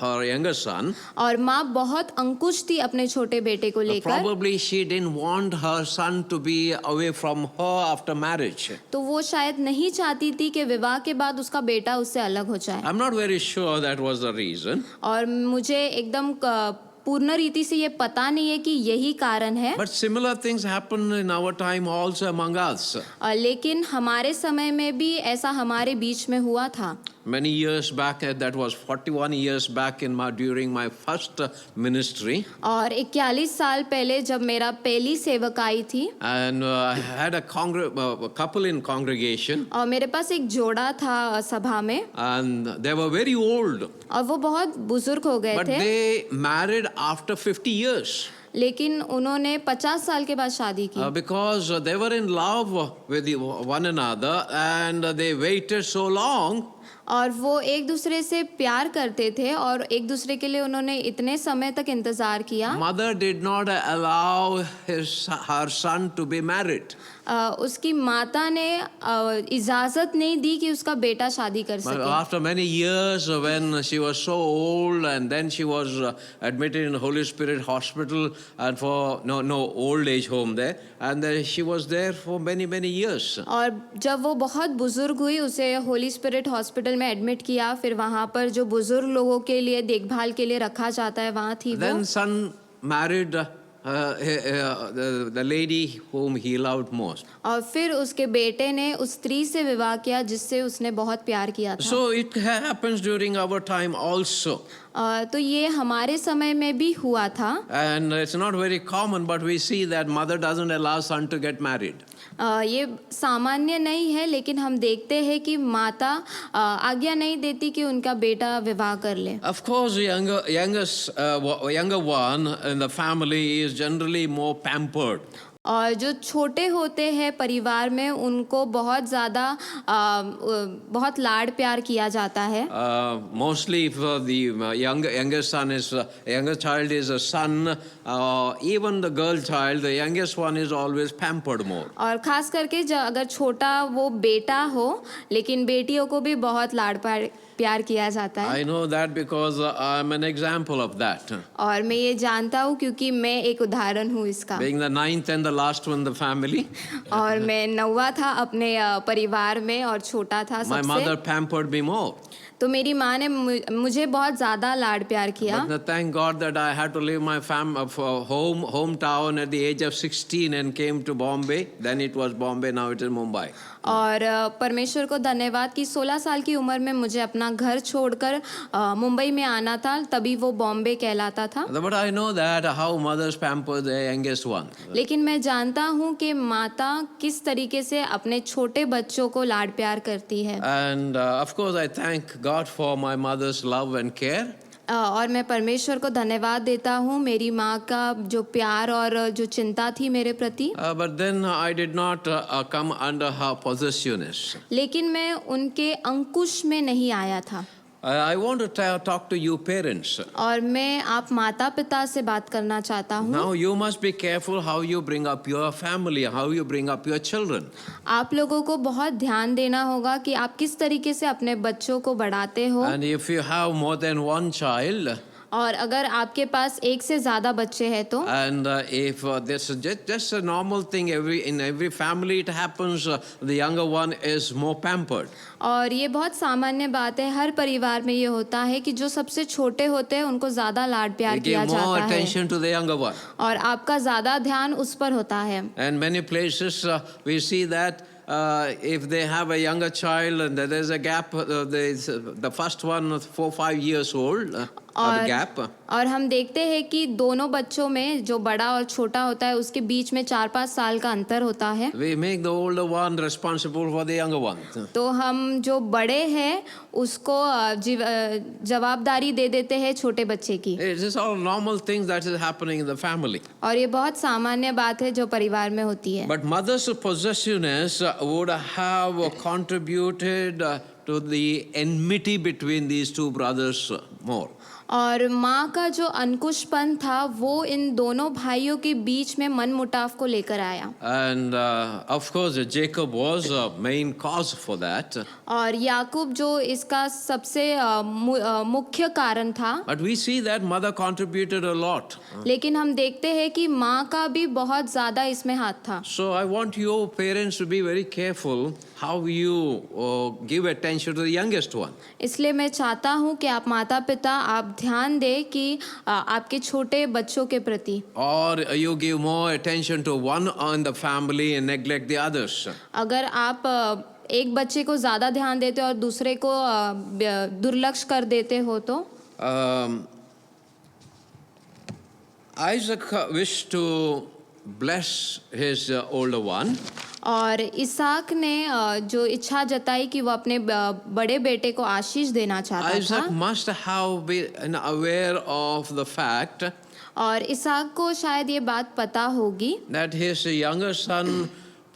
her younger son, और माँ बहुत अंकुश थी अपने छोटे बेटे को लेकर। probably she didn't want her son to be away from her after marriage. तो वो शायद नहीं चाहती थी कि विवाह के बाद उसका बेटा उससे अलग हो जाए। I'm not very sure that was the reason. और मुझे एकदम पूर्ण रीति से ये पता नहीं है कि यही कारण है। But similar things happen in our time also among us. लेकिन हमारे समय में भी ऐसा हमारे बीच में हुआ था। Many years back, that was 41 years back during my first ministry. और 41 साल पहले जब मेरा पहली सेवकाई थी। And I had a couple in congregation. और मेरे पास एक जोड़ा था सभा में। And they were very old. और वो बहुत बुजुर्ग हो गए But थे। they married after 50 years. लेकिन उन्होंने 50 साल के बाद शादी की। Because they were in love with one another and they waited so long. और वो एक दूसरे से प्यार करते थे और एक दूसरे के लिए उन्होंने इतने समय तक इंतज़ार किया। Mother did not allow her son to be married. उसकी माता ने इजाज़त नहीं दी कि उसका बेटा शादी कर But सके। after many years, when she was so old, and then she was admitted in Holy Spirit Hospital and for no old age home there, and she was there for many years. और जब वो बहुत बुजुर्ग हुई उसे Holi spirit hospital में admit किया, फिर वहाँ पर जो बुजुर्ग लोगों के लिए देखभाल के लिए रखा जाता है वहाँ थी वो। Then son married the lady whom he loved most. और फिर उसके बेटे ने उस स्त्री से विवाह किया जिससे उसने बहुत प्यार किया था। So it happens during our time also. तो ये हमारे समय में भी हुआ था। And it's not very common, but we see that mother doesn't allow son to get married. ये सामान्य नहीं है, लेकिन हम देखते हैं कि माता आज्ञा नहीं देती कि उनका बेटा विवाह कर ले। Of course, younger one in the family is generally more pampered. और जो छोटे होते हैं परिवार में उनको बहुत ज़्यादा बहुत लाड प्यार किया जाता है। Mostly if the younger child is a son, even the girl child, the youngest one is always pampered more. और खास करके अगर छोटा वो बेटा हो, लेकिन बेटियों को भी बहुत लाड प्यार किया जाता है। I know that because I'm an example of that. और मैं ये जानता हूँ क्योंकि मैं एक उदाहरण हूँ इसका। Being the ninth and the last one in the family, और मैं 9वां था अपने परिवार में और छोटा था my mother सबसे। pampered me more. तो मेरी माँ ने मुझे बहुत ज़्यादा लाड प्यार किया। But thank God that I had to leave my hometown at the age of 16 and came to Bombay. Then it was Bombay, now it is Mumbai. और परमेश्वर को धन्यवाद कि 16 साल की उम्र में मुझे अपना घर छोड़कर मुंबई में आना था, तभी वो बॉम्बे कहलाता था। But I know that how mothers pamper the youngest one. लेकिन मैं जानता हूँ कि माता किस तरीके से अपने छोटे बच्चों को लाड प्यार करती है। And of course I thank God for my mother's love and care. और मैं परमेश्वर को धन्यवाद देता हूँ मेरी माँ का जो प्यार और जो चिंता थी मेरे प्रति। But then I did not come under her possessiveness. लेकिन मैं उनके अंकुश में नहीं आया था। I want to talk to you parents. और मैं आप माता पिता से बात करना चाहता हूँ। Now you must be careful how you bring up your family, how you bring up your children. आप लोगों को बहुत ध्यान देना होगा कि आप किस तरीके से अपने बच्चों को बढ़ाते हो। And if you have more than one child, और अगर आपके पास एक से ज़्यादा बच्चे हैं तो and if this is just a normal thing, in every family it happens, the younger one is more pampered. और ये बहुत सामान्य बात है, हर परिवार में ये होता है कि जो सबसे छोटे होते हैं उनको ज़्यादा लाड प्यार You किया give more जाता है attention to the younger one. और आपका ज़्यादा ध्यान उस पर होता है। And many places we see that if they have a younger child and there is a gap, the first one 4-5 years old, gap. और हम देखते हैं कि दोनों बच्चों में जो बड़ा और छोटा होता है उसके बीच में 4-5 साल का अंतर होता है। We make the older one responsible for the younger one. तो हम जो बड़े हैं उसको जवाबदारी दे देते हैं छोटे बच्चे की। It is all normal things that is happening in the family. और ये बहुत सामान्य बात है जो परिवार में होती है। But mother's possessiveness would have contributed to the enmity between these two brothers more. और माँ का जो अंकुशपन था वो इन दोनों भाइयों के बीच में मनमुटाव को लेकर आया। And of course Jacob was a main cause for that. और याकूब जो इसका सबसे मुख्य कारण था। But we see that mother contributed a lot. लेकिन हम देखते हैं कि माँ का भी बहुत ज़्यादा इसमें हाथ था। So I want you parents to be very careful how you give attention to the youngest one. इसलिए मैं चाहता हूँ कि आप माता पिता आप ध्यान दें कि आपके छोटे बच्चों के प्रति। Or you give more attention to one in the family and neglect the others. अगर आप एक बच्चे को ज़्यादा ध्यान देते हो और दूसरे को दुर्लक्ष्य कर देते हो तो Isaac wished to bless his older one. और इसहाक ने जो इच्छा जताई कि वो अपने बड़े बेटे को आशीष देना चाहता Isaac था। must have been aware of the fact और इसहाक को शायद ये बात पता होगी that his younger son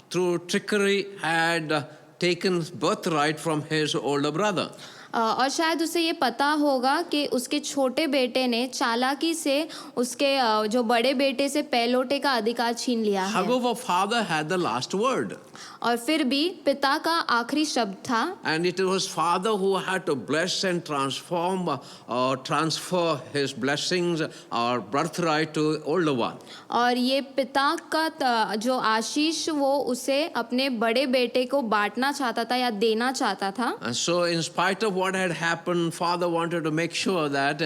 through trickery had taken birthright from his older brother. और शायद उसे ये पता होगा कि उसके छोटे बेटे ने चालाकी से उसके जो बड़े बेटे से पहलोटे का अधिकार छीन लिया है। However, father had the last word. और फिर भी पिता का आखिरी शब्द था। And it was father who had to bless and transform or transfer his blessings or birthright to older one. और ये पिता का जो आशीष वो उसे अपने बड़े बेटे को बांटना चाहता था या देना चाहता था। And so in spite of what had happened, father wanted to make sure that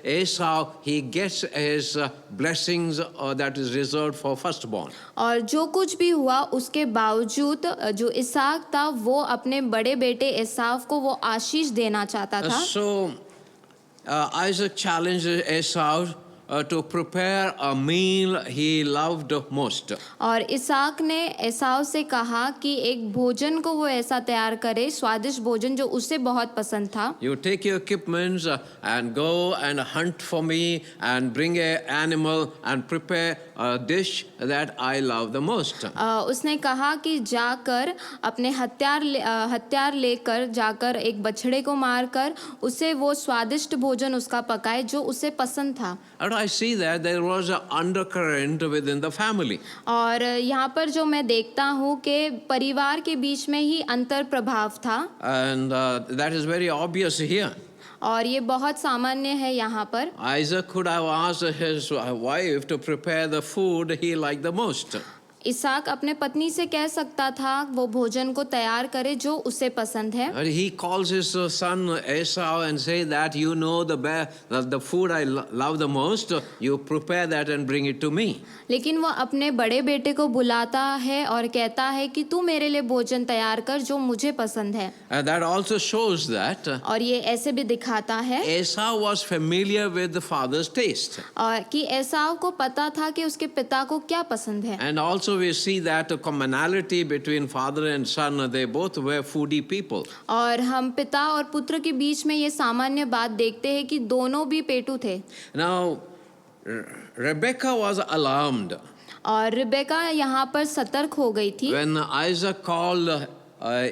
Esau, he gets his blessings that is reserved for firstborn. और जो कुछ भी हुआ उसके बावजूद जो इसाक था वो अपने बड़े बेटे एसाव को वो आशीष देना चाहता था। So Isaac challenged Esau to prepare a meal he loved most. और इसाक ने एसाव से कहा कि एक भोजन को वो ऐसा तैयार करे, स्वादिष्ट भोजन जो उसे बहुत पसंद था। You take your equipments and go and hunt for me and bring an animal and prepare a dish that I love the most. उसने कहा कि जाकर अपने हथियार लेकर जाकर एक बछड़े को मारकर उसे वो स्वादिष्ट भोजन उसका पकाए जो उसे पसंद था। And I see that there was an undercurrent within the family. और यहाँ पर जो मैं देखता हूँ कि परिवार के बीच में ही अंतर प्रभाव था। And that is very obvious here. और ये बहुत सामान्य है यहाँ पर। Isaac could have asked his wife to prepare the food he liked the most. Isaac अपने पत्नी से कह सकता था वो भोजन को तैयार करे जो उसे पसंद है। And he calls his son Esau and say that you know the food I love the most, you prepare that and bring it to me. लेकिन वो अपने बड़े बेटे को बुलाता है और कहता है कि तू मेरे लिए भोजन तैयार कर जो मुझे पसंद है। And that also shows that और ये ऐसे भी दिखाता है Esau was familiar with the father's taste. और कि एसाव को पता था कि उसके पिता को क्या पसंद है। And also we see that a commonality between father and son, they both were foodie people. और हम पिता और पुत्र के बीच में ये सामान्य बात देखते हैं कि दोनों भी पेटू थे। Now Rebecca was alarmed और रिबेका यहाँ पर सतर्क हो गई थी। when Isaac called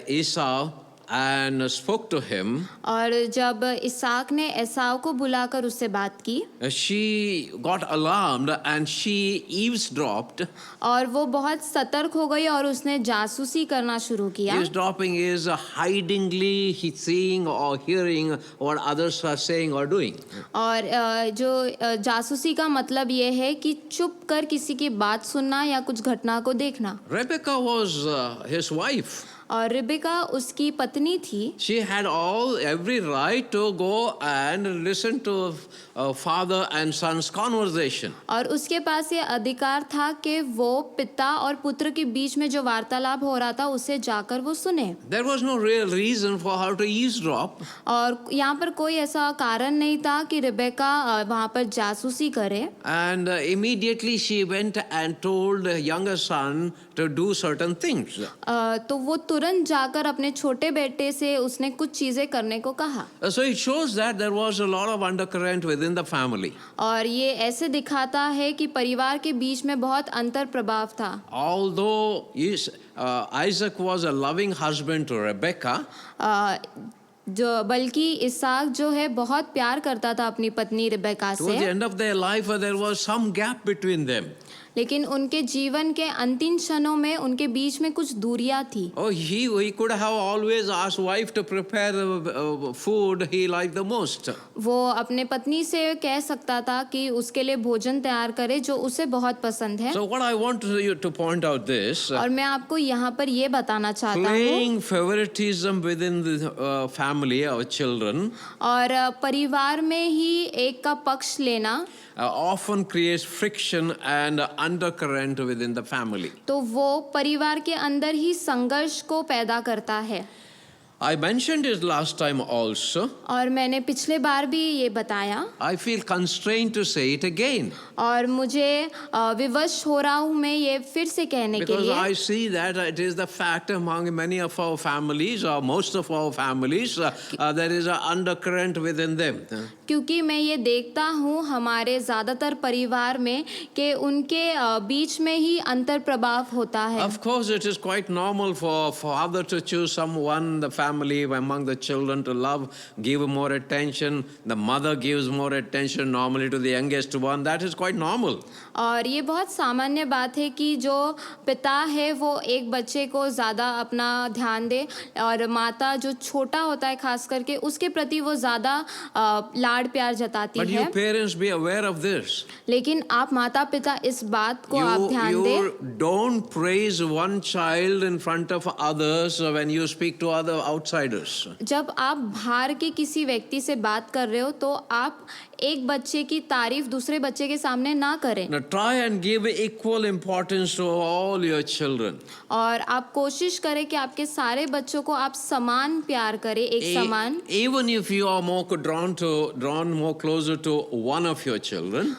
Esau and spoke to him. और जब इसाक ने एसाव को बुलाकर उससे बात की She got alarmed and she eavesdropped. और वो बहुत सतर्क हो गई और उसने जासूसी करना शुरू किया। Eavesdropping is hidingly seeing or hearing what others are saying or doing. और जो जासूसी का मतलब ये है कि चुप कर किसी की बात सुनना या कुछ घटना को देखना। Rebecca was his wife. और रिबेका उसकी पत्नी थी। She had every right to go and listen to father and son's conversation. और उसके पास ये अधिकार था कि वो पिता और पुत्र के बीच में जो वार्तालाप हो रहा था उसे जाकर वो सुने। There was no real reason for her to eavesdrop. और यहाँ पर कोई ऐसा कारण नहीं था कि रिबेका वहाँ पर जासूसी करे। And immediately she went and told the younger son to do certain things. तो वो तुरंत जाकर अपने छोटे बेटे से उसने कुछ चीजें करने को कहा। So it shows that there was a lot of undercurrent within the family. और ये ऐसे दिखाता है कि परिवार के बीच में बहुत अंतर प्रभाव था। Although Isaac was a loving husband to Rebecca, जो बल्कि इसाक जो है बहुत प्यार करता था अपनी पत्नी रिबेका towards the से, end of their life there was some gap between them. लेकिन उनके जीवन के अंतिम क्षणों में उनके बीच में कुछ दूरियां थी। Oh, he could have always asked wife to prepare the food he liked the most. वो अपने पत्नी से कह सकता था कि उसके लिए भोजन तैयार करे जो उसे बहुत पसंद है। So what I want you to point out this, और मैं आपको यहाँ पर ये बताना चाहता हूँ playing favoritism within the family or children और परिवार में ही एक का पक्ष लेना often creates friction and undercurrent within the family. तो वो परिवार के अंदर ही संघर्ष को पैदा करता है। I mentioned it last time also. और मैंने पिछले बार भी ये बताया, I feel constrained to say it again और मुझे विवश हो रहा हूँ मैं ये फिर से कहने के because लिए, I see that it is the fact among many of our families, or most of our families, there is an undercurrent within them. क्योंकि मैं ये देखता हूँ हमारे ज़्यादातर परिवार में कि उनके बीच में ही अंतर प्रभाव होता है। Of course, it is quite normal for father to choose someone, the family among the children to love, give more attention. The mother gives more attention normally to the youngest one. That is quite normal. और ये बहुत सामान्य बात है कि जो पिता है वो एक बच्चे को ज़्यादा अपना ध्यान दे, और माता जो छोटा होता है खास करके उसके प्रति वो ज़्यादा लाड प्यार जताती But है। you parents be aware of this. लेकिन आप माता पिता इस बात को आप ध्यान दें, You don't praise one child in front of others when you speak to other outsiders. जब आप बाहर के किसी व्यक्ति से बात कर रहे हो तो आप एक बच्चे की तारीफ दूसरे बच्चे के सामने ना करें, Now try and give equal importance to all your children. और आप कोशिश करें कि आपके सारे बच्चों को आप समान प्यार करें, एक समान। Even if you are more drawn more closer to one of your children,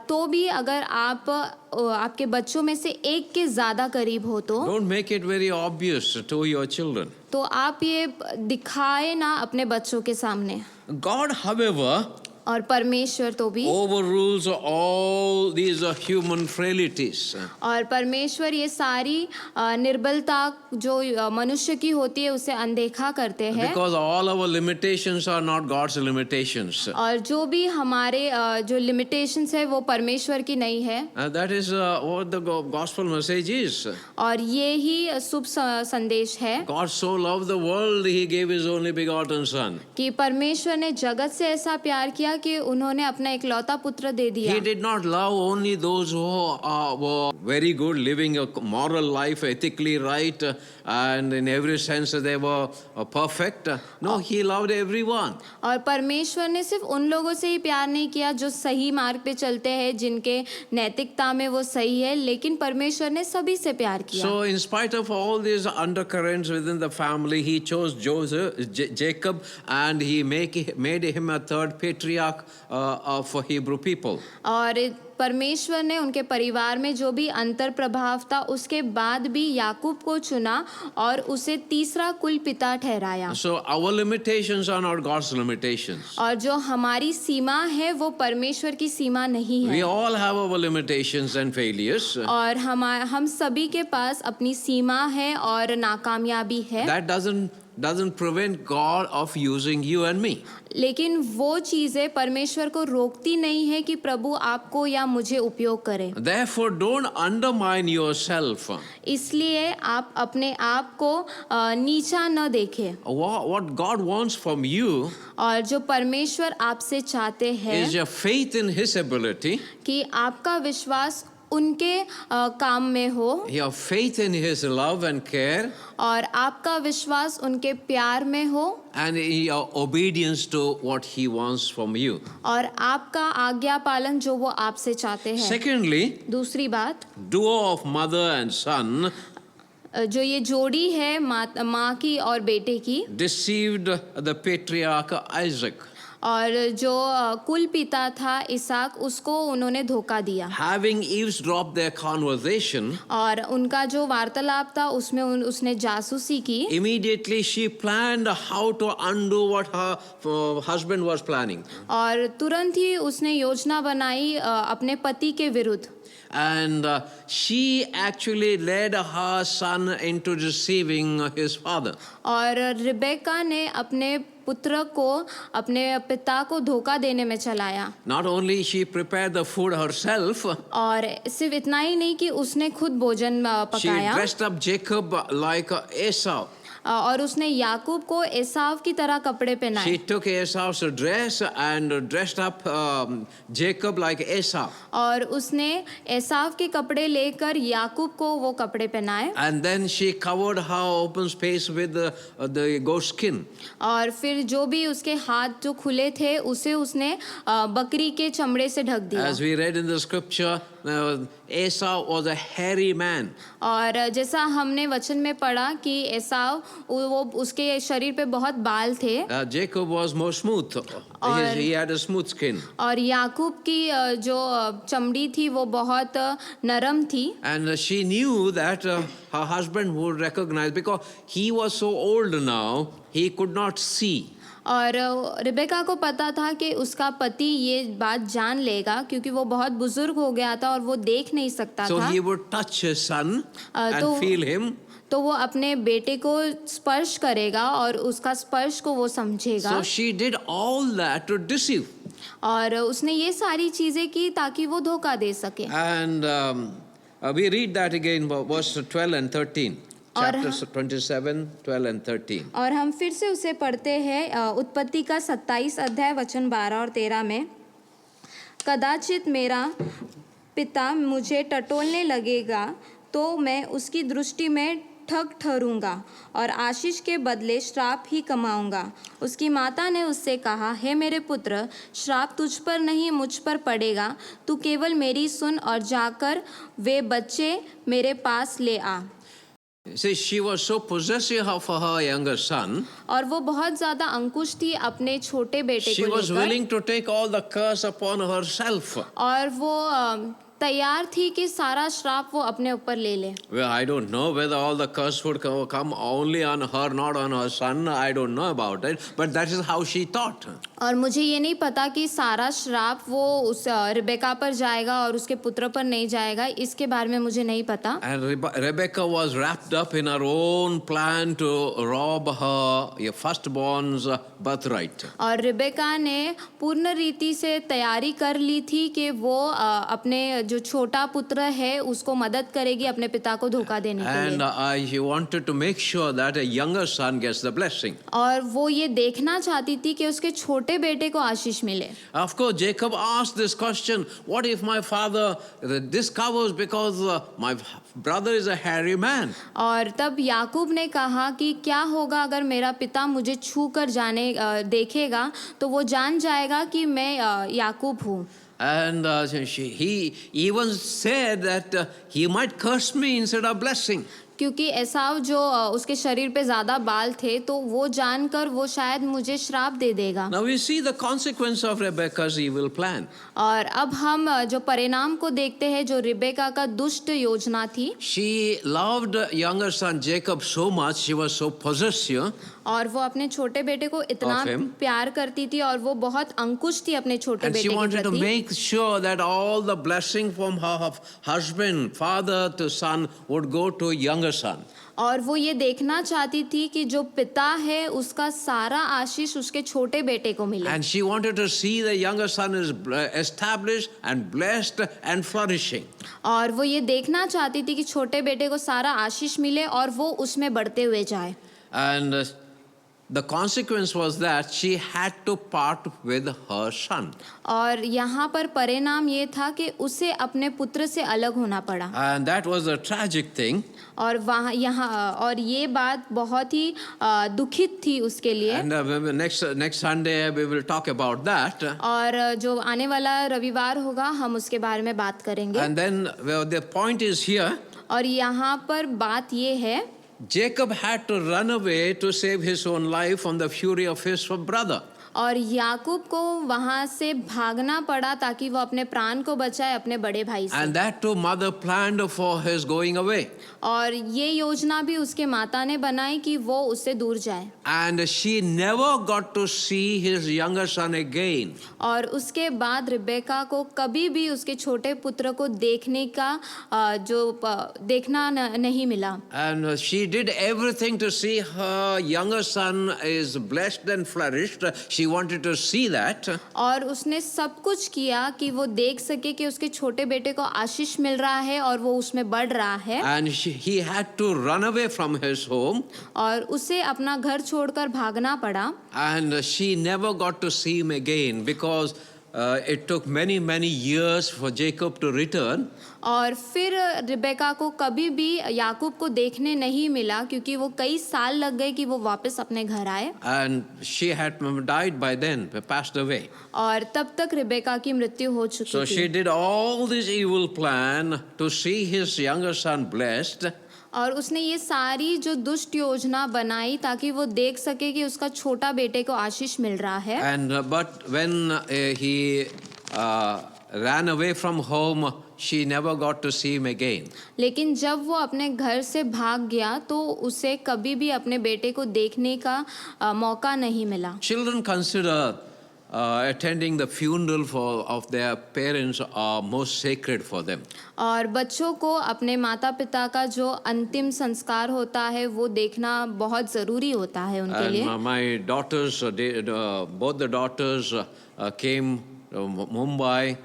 तो भी अगर आप आपके बच्चों में से एक के ज़्यादा करीब हो don't make it very obvious to your children. तो आप ये दिखाए ना अपने बच्चों के सामने। God, however, और परमेश्वर तो भी, overrules all these human frailties. और परमेश्वर ये सारी निर्बलता जो मनुष्य की होती है उसे अनदेखा करते हैं, Because all our limitations are not God's limitations. और जो भी हमारे जो लिमिटेशंस है वो परमेश्वर की नहीं है। That is what the gospel message is. और ये ही शुभ संदेश है God so loved the world, He gave His only begotten Son. कि परमेश्वर ने जगत से ऐसा प्यार किया कि उन्होंने अपना इकलौता पुत्र दे दिया। He did not love only those who were very good, living a moral life, ethically right, and in every sense they were perfect. No, He loved everyone. और परमेश्वर ने सिर्फ उन लोगों से ही प्यार नहीं किया जो सही मार्ग पे चलते हैं, जिनके नैतिकता में वो सही है, लेकिन परमेश्वर ने सभी से प्यार किया। So in spite of all these undercurrents within the family, He chose Jacob, and He made him a third patriarch of Hebrew people. और परमेश्वर ने उनके परिवार में जो भी अंतर प्रभाव था उसके बाद भी याकूब को चुना और उसे तीसरा कुल पिता ठहराया। So our limitations are not God's limitations. और जो हमारी सीमा है वो परमेश्वर की सीमा नहीं है। We all have our limitations and failures. और हम सभी के पास अपनी सीमा है और नाकामयाबी है। That doesn't prevent God of using you and me. लेकिन वो चीज़ें परमेश्वर को रोकती नहीं है कि प्रभु आपको या मुझे उपयोग करे। Therefore, don't undermine yourself. इसलिए आप अपने आप को नीचा न देखें। What God wants from you और जो परमेश्वर आपसे चाहते हैं is your faith in His ability, कि आपका विश्वास उनके काम में हो, your faith in His love and care, और आपका विश्वास उनके प्यार में हो, and your obedience to what He wants from you. और आपका आज्ञा पालन जो वो आपसे चाहते हैं। Secondly, दूसरी बात, duo of mother and son जो ये जोड़ी है माँ की और बेटे की, deceived the patriarch Isaac. और जो कुल पिता था इसाक, उसको उन्होंने धोखा दिया। Having eavesdropped their conversation, और उनका जो वार्तालाप था उसमें उसने जासूसी की। immediately she planned how to undo what her husband was planning. और तुरंत ही उसने योजना बनाई अपने पति के विरुद्ध। And she actually led her son into deceiving his father. और रिबेका ने अपने पुत्र को अपने पिता को धोखा देने में चलाया। Not only she prepared the food herself, और सिर्फ इतना ही नहीं कि उसने खुद भोजन she पकाया, dressed up Jacob like Esau. और उसने याकूब को एसाव की तरह कपड़े पहनाए। She took Esau's dress and dressed up Jacob like Esau. और उसने एसाव के कपड़े लेकर याकूब को वो कपड़े पहनाए। And then she covered her open space with the goat skin. और फिर जो भी उसके हाथ जो खुले थे उसे उसने बकरी के चमड़े से ढक दिया। As we read in the scripture, Esau was a hairy man. और जैसा हमने वचन में पढ़ा कि एसाव वो उसके शरीर पे बहुत बाल थे Jacob was more smooth. He had a smooth skin. और याकूब की जो चमड़ी थी वो बहुत नरम थी And she knew that her husband would recognize because he was so old now, he could not see. और रिबेका को पता था कि उसका पति ये बात जान लेगा क्योंकि वो बहुत बुजुर्ग हो गया था और वो देख नहीं सकता So था he would touch his son and तो- feel him. तो वो अपने बेटे को स्पर्श करेगा और उसका स्पर्श को वो समझेगा So she did all that to deceive. और उसने ये सारी चीजें की ताकि वो धोखा दे सके And we read that again, verse 12 and 13. और Chapters 27, 12 and 13. और हम फिर से उसे पढ़ते हैं उत्पत्ति का 27 अध्याय वचन 12 और 13 में कदाचित मेरा पिता मुझे टटोलने लगेगा तो मैं उसकी दृष्टि में ठग ठहरूंगा और आशीष के बदले श्राप ही कमाऊंगा। उसकी माता ने उससे कहा, हे मेरे पुत्र, श्राप तुझ पर नहीं मुझ पर पड़ेगा, तू केवल मेरी सुन और जाकर वे बच्चे मेरे पास ले आ। See, she was so possessive of her younger son. और वो बहुत ज्यादा अंकुश थी अपने छोटे बेटे She को was लेकर willing to take all the curse upon herself. और वो तैयार थी कि सारा श्राप वो अपने ऊपर ले ले। Well, I don't know whether all the curse would come only on her, not on her son. I don't know about it, but that is how she thought. और मुझे ये नहीं पता कि सारा श्राप वो उस रिबेका पर जाएगा और उसके पुत्र पर नहीं जाएगा, इसके बारे में मुझे नहीं पता। And Rebecca was wrapped up in her own plan to rob her firstborn's birthright. और रिबेका ने पूर्ण रीति से तैयारी कर ली थी कि वो अपने जो छोटा पुत्र है उसको मदद करेगी अपने पिता को धोखा देने के And लिए। she wanted to make sure that a younger son gets the blessing. और वो ये देखना चाहती थी कि उसके छोटे बेटे को आशीष मिले। Of course, Jacob asked this question, what if my father discovers because my brother is a hairy man? और तब याकूब ने कहा कि क्या होगा अगर मेरा पिता मुझे छू कर जाने देखेगा तो वो जान जाएगा कि मैं याकूब हूँ। And he even said that he might curse me instead of blessing. क्योंकि एसाव जो उसके शरीर पे ज्यादा बाल थे तो वो जानकर वो शायद मुझे श्राप दे देगा। Now we see the consequence of Rebecca's evil plan. और अब हम जो परिणाम को देखते हैं जो रिबेका का दुष्ट योजना थी। She loved younger son Jacob so much, she was so possessive. और वो अपने छोटे बेटे को इतना Of him. प्यार करती थी और वो बहुत अंकुश थी अपने छोटे And she बेटे के wanted to प्रति। make sure that all the blessing from her husband, father to son would go to younger son. और वो ये देखना चाहती थी कि जो पिता है उसका सारा आशीष उसके छोटे बेटे को मिले। And she wanted to see the younger son is established and blessed and flourishing. और वो ये देखना चाहती थी कि छोटे बेटे को सारा आशीष मिले और वो उसमें बढ़ते हुए जाए। And the consequence was that she had to part with her son. और यहाँ पर परिणाम ये था कि उसे अपने पुत्र से अलग होना पड़ा। And that was a tragic thing. और वहाँ यहाँ और ये बात बहुत ही दुखित थी उसके लिए। And next Sunday we will talk about that. और जो आने वाला रविवार होगा हम उसके बारे में बात करेंगे। And then the point is here. और यहाँ पर बात ये है Jacob had to run away to save his own life from the fury of his brother. और याकूब को वहां से भागना पड़ा ताकि वो अपने प्राण को बचाए अपने बड़े भाई से। And that too mother planned for his going away. और ये योजना भी उसके माता ने बनाई कि वो उससे दूर जाए। And she never got to see his younger son again. और उसके बाद रिबेका को कभी भी उसके छोटे पुत्र को देखने का देखना नहीं मिला। And she did everything to see her younger son is blessed and flourished. She wanted to see that. और उसने सब कुछ किया कि वो देख सके कि उसके छोटे बेटे को आशीष मिल रहा है और वो उसमें बढ़ रहा है। And he had to run away from his home. और उसे अपना घर छोड़कर भागना पड़ा। And she never got to see him again because it took many years for Jacob to return. और फिर रिबेका को कभी भी याकूब को देखने नहीं मिला क्योंकि वो कई साल लग गए कि वो वापस अपने घर आए। And she had died by then, passed away. और तब तक रिबेका की मृत्यु हो चुकी So थी। she did all this evil plan to see his younger son blessed. और उसने ये सारी जो दुष्ट योजना बनाई ताकि वो देख सके कि उसका छोटा बेटे को आशीष मिल रहा है। And but when he ran away from home, she never got to see him again. लेकिन जब वो अपने घर से भाग गया तो उसे कभी भी अपने बेटे को देखने का मौका नहीं मिला। Children consider attending the funeral of their parents are most sacred for them. और बच्चों को अपने माता पिता का जो अंतिम संस्कार होता है वो देखना बहुत ज़रूरी होता है उनके लिए। And my daughters, both the daughters came to Mumbai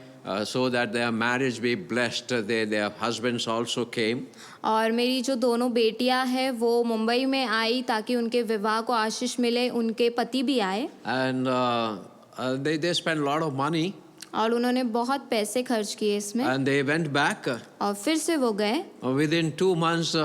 so that their marriage be blessed. Their husbands also came. और मेरी जो दोनों बेटियां हैं वो मुंबई में आई ताकि उनके विवाह को आशीष मिले, उनके पति भी आए। And they spent a lot of money. और उन्होंने बहुत पैसे खर्च किए इसमें। And they went back. और फिर से वो गए। Within 2 months,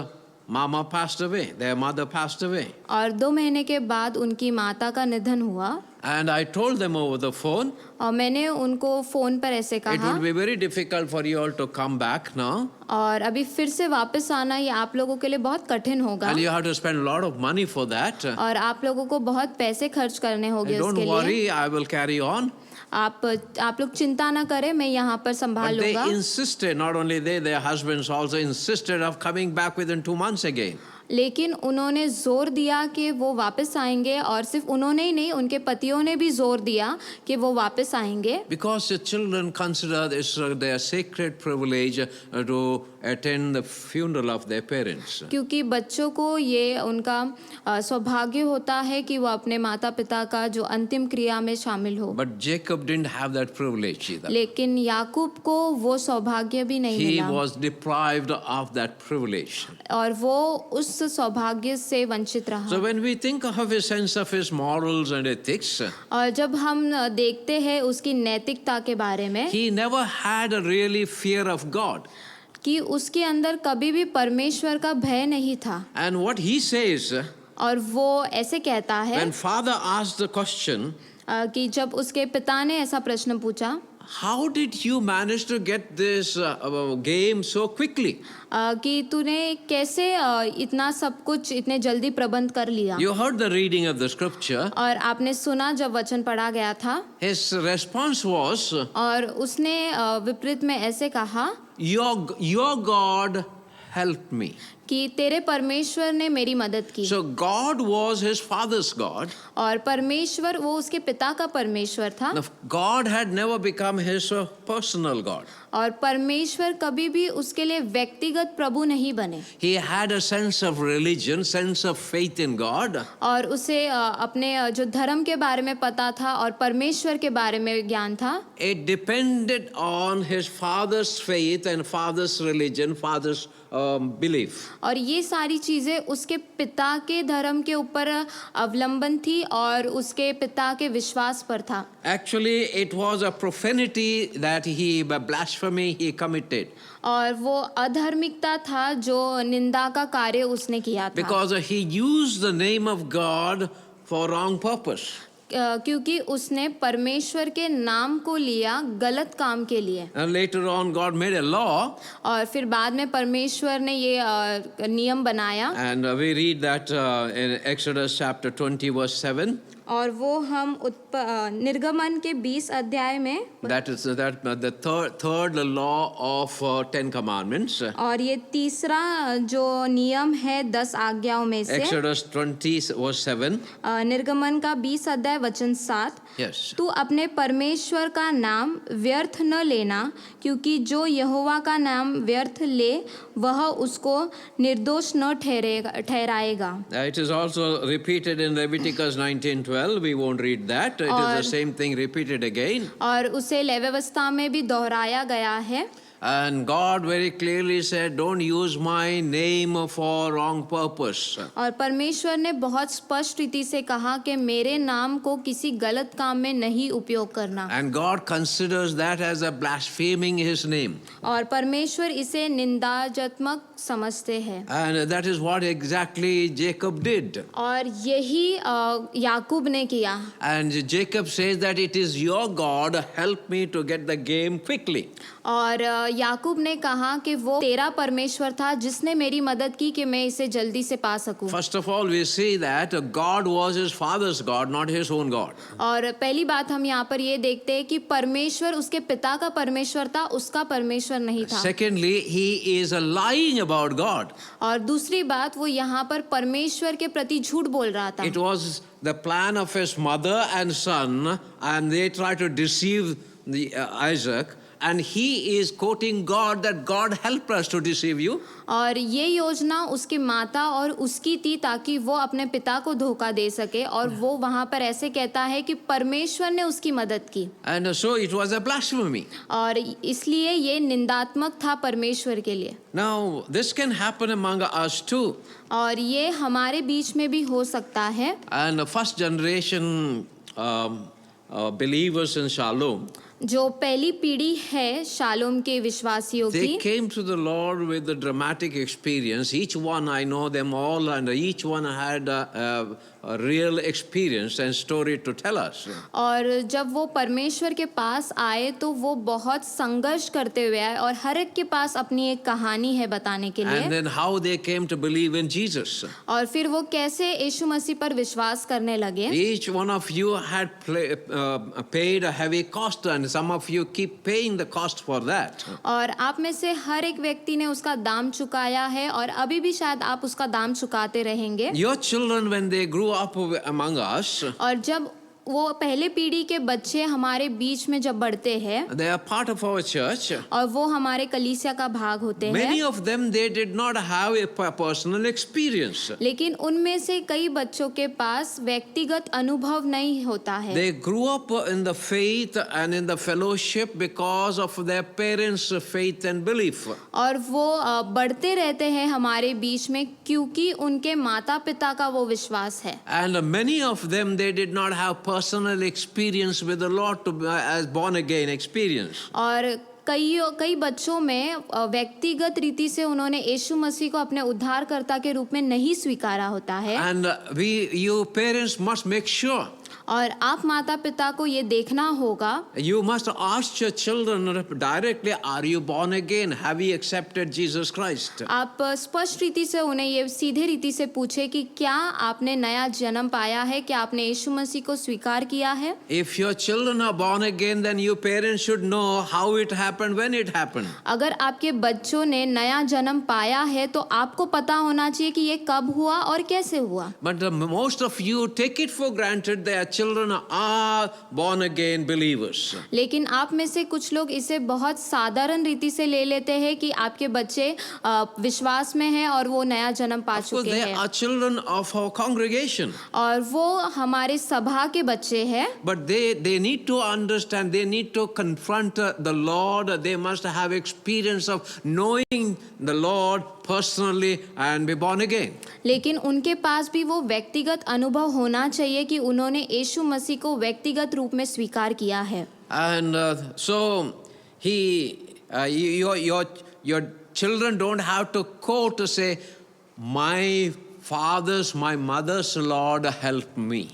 Mama passed away. Their mother passed away. और 2 महीने के बाद उनकी माता का निधन हुआ। And I told them over the phone, और मैंने उनको फ़ोन पर ऐसे it कहा, would be very difficult for you all to come back now. और अभी फिर से वापस आना ये आप लोगों के लिए बहुत कठिन होगा। And you have to spend a lot of money for that. और आप लोगों को बहुत पैसे खर्च करने होंगे And don't उसके लिए। worry, I will carry on. आप लोग चिंता ना करें, मैं यहाँ पर संभाल But they लूँगा। insisted, not only they, their husbands also insisted of coming back within 2 months again. लेकिन उन्होंने जोर दिया कि वो वापस आएंगे, और सिर्फ उन्होंने ही नहीं, उनके पतियों ने भी जोर दिया कि वो वापस आएंगे। Because the children consider this their sacred privilege to attend the funeral of their parents. क्योंकि बच्चों को ये उनका सौभाग्य होता है कि वो अपने माता पिता का जो अंतिम क्रिया में शामिल हो। But Jacob didn't have that privilege either. लेकिन याकूब को वो सौभाग्य भी नहीं He मिला, was deprived of that privilege. और वो उस सौभाग्य से वंचित रहा। So when we think of his sense of his morals and ethics, और जब हम देखते हैं उसकी नैतिकता के बारे में he never had a really fear of God. कि उसके अंदर कभी भी परमेश्वर का भय नहीं था। And what he says, और वो ऐसे कहता है when father asked the question, कि जब उसके पिता ने ऐसा प्रश्न पूछा, how did you manage to get this game so quickly? कि तूने कैसे इतना सब कुछ इतने जल्दी प्रबंध कर लिया। You heard the reading of the scripture. और आपने सुना जब वचन पढ़ा गया था, His response was, और उसने विपरीत में ऐसे कहा, your God helped me. कि तेरे परमेश्वर ने मेरी मदद की। So God was his father's God. और परमेश्वर वो उसके पिता का परमेश्वर था। Now, God had never become his personal God. और परमेश्वर कभी भी उसके लिए व्यक्तिगत प्रभु नहीं बने। He had a sense of religion, sense of faith in God. और उसे अपने जो धर्म के बारे में पता था और परमेश्वर के बारे में ज्ञान था। It depended on his father's faith and father's religion, father's belief. और ये सारी चीज़ें उसके पिता के धर्म के ऊपर अवलंबन थी और उसके पिता के विश्वास पर था। Actually, it was a profanity that blasphemy he committed. और वो अधार्मिकता था जो निंदा का कार्य उसने किया था। Because he used the name of God for wrong purpose. क्योंकि उसने परमेश्वर के नाम को लिया गलत काम के लिए। And later on, God made a law. और फिर बाद में परमेश्वर ने ये नियम बनाया। And we read that in Exodus chapter 20 verse 7. और वो हम निर्गमन के 20 अध्याय में, That is the third law of 10 commandments. और ये तीसरा जो नियम है 10 आज्ञाओं में से, Exodus 20 verse 7. निर्गमन का 20 अध्याय वचन 7। Yes. तू अपने परमेश्वर का नाम व्यर्थ न लेना, क्योंकि जो यहोवा का नाम व्यर्थ ले वह उसको निर्दोष न ठहराएगा। It is also repeated in Leviticus 19:12. We won't read that. It is the same thing repeated again. और उसे लेव्य व्यवस्था में भी दोहराया गया है। And God very clearly said, don't use my name for wrong purpose. और परमेश्वर ने बहुत स्पष्ट रीति से कहा कि मेरे नाम को किसी गलत काम में नहीं उपयोग करना। And God considers that as a blaspheming his name. और परमेश्वर इसे निंदाजनक समझते हैं। And that is what exactly Jacob did. और यही याकूब ने किया। And Jacob says that it is your God, help me to get the game quickly. और याकूब ने कहा कि वो तेरा परमेश्वर था जिसने मेरी मदद की कि मैं इसे जल्दी से पा सकूं। First of all, we see that God was his father's God, not his own God. और पहली बात हम यहाँ पर ये देखते हैं कि परमेश्वर उसके पिता का परमेश्वर था, उसका परमेश्वर नहीं था। Secondly, he is lying about God. और दूसरी बात, वो यहाँ पर परमेश्वर के प्रति झूठ बोल रहा था। It was the plan of his mother and son, and they tried to deceive Isaac. And he is quoting God that God helped us to deceive you. और ये योजना उसकी माता और उसकी थी ताकि वो अपने पिता को धोखा दे सके, और वो वहाँ पर ऐसे कहता है कि परमेश्वर ने उसकी मदद की। And so it was a blasphemy. और इसलिए ये निंदात्मक था परमेश्वर के लिए। Now this can happen among us too. और ये हमारे बीच में भी हो सकता है। And the first generation believers in Shalom, जो पहली पीढ़ी है शालोम के विश्वासियों they की, came to the Lord with a dramatic experience. Each one, I know them all, and each one had a real experience and story to tell us. और जब वो परमेश्वर के पास आए तो वो बहुत संघर्ष करते हुए आए, और हर एक के पास अपनी एक कहानी है बताने के And लिए। then how they came to believe in Jesus. और फिर वो कैसे यीशु मसीह पर विश्वास करने लगे। Each one of you had paid a heavy cost, and some of you keep paying the cost for that. और आप में से हर एक व्यक्ति ने उसका दाम चुकाया है, और अभी भी शायद आप उसका दाम चुकाते रहेंगे। Your children, when they grew up among us, और जब वो पहले पीढ़ी के बच्चे हमारे बीच में जब बढ़ते हैं, they are part of our church. और वो हमारे कलीसिया का भाग होते हैं, Many of them, they did not have a personal experience. लेकिन उनमें से कई बच्चों के पास व्यक्तिगत अनुभव नहीं होता है। They grew up in the faith and in the fellowship because of their parents' faith and belief. और वो बढ़ते रहते हैं हमारे बीच में क्योंकि उनके माता पिता का वो विश्वास है। And many of them, they did not have personal experience with the Lord to as born again experience. और कई बच्चों में व्यक्तिगत रीति से उन्होंने यीशु मसीह को अपने उद्धारकर्ता के रूप में नहीं स्वीकारा होता है। And you parents must make sure. और आप माता पिता को ये देखना होगा, You must ask your children directly, are you born again? Have you accepted Jesus Christ? आप स्पष्ट रीति से उन्हें ये सीधे रीति से पूछे कि क्या आपने नया जन्म पाया है, क्या आपने यीशु मसीह को स्वीकार किया है। If your children are born again, then you parents should know how it happened, when it happened. अगर आपके बच्चों ने नया जन्म पाया है तो आपको पता होना चाहिए कि ये कब हुआ और कैसे हुआ। But most of you take it for granted that children are born again believers. लेकिन आप में से कुछ लोग इसे बहुत साधारण रीति से ले लेते हैं कि आपके बच्चे विश्वास में हैं और वो नया जन्म पा Of course, चुके they हैं, are children of our congregation. और वो हमारे सभा के बच्चे हैं। But they need to understand, they need to confront the Lord. They must have experience of knowing the Lord personally and be born again. लेकिन उनके पास भी वो व्यक्तिगत अनुभव होना चाहिए कि उन्होंने यीशु मसीह को व्यक्तिगत रूप में स्वीकार किया है। And so your children don't have to quote to say, my mother's Lord help me.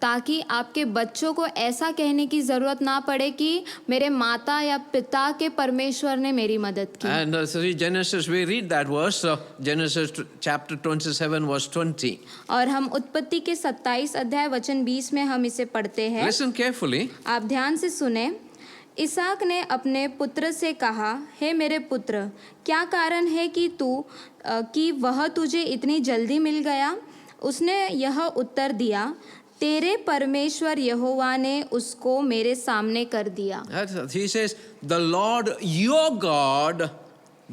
ताकि आपके बच्चों को ऐसा कहने की जरूरत ना पड़े कि मेरे माता या पिता के परमेश्वर ने मेरी मदद की। And so Genesis, we read that verse, Genesis chapter 27 verse 20. और हम उत्पत्ति के 27 अध्याय वचन 20 में हम इसे पढ़ते हैं। Listen carefully. आप ध्यान से सुने। इसहाक ने अपने पुत्र से कहा, हे मेरे पुत्र, क्या कारण है कि वह तुझे इतनी जल्दी मिल गया? उसने यह उत्तर दिया, तेरे परमेश्वर यहोवा ने उसको मेरे सामने कर दिया। He says, the Lord your God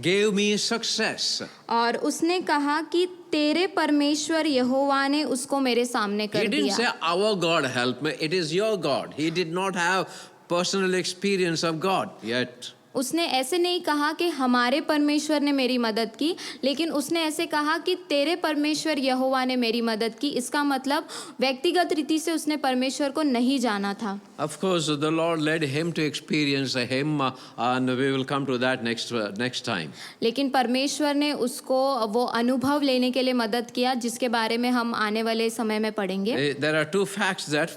gave me success. और उसने कहा कि तेरे परमेश्वर यहोवा ने उसको मेरे सामने कर He didn't दिया। say our God help me. It is your God. He did not have personal experience of God yet. उसने ऐसे नहीं कहा कि हमारे परमेश्वर ने मेरी मदद की, लेकिन उसने ऐसे कहा कि तेरे परमेश्वर यहोवा ने मेरी मदद की। इसका मतलब व्यक्तिगत रीति से उसने परमेश्वर को नहीं जाना था। Of course, the Lord led him to experience him, and we will come to that next time. लेकिन परमेश्वर ने उसको वो अनुभव लेने के लिए मदद किया, जिसके बारे में हम आने वाले समय में पढ़ेंगे। There are two facts that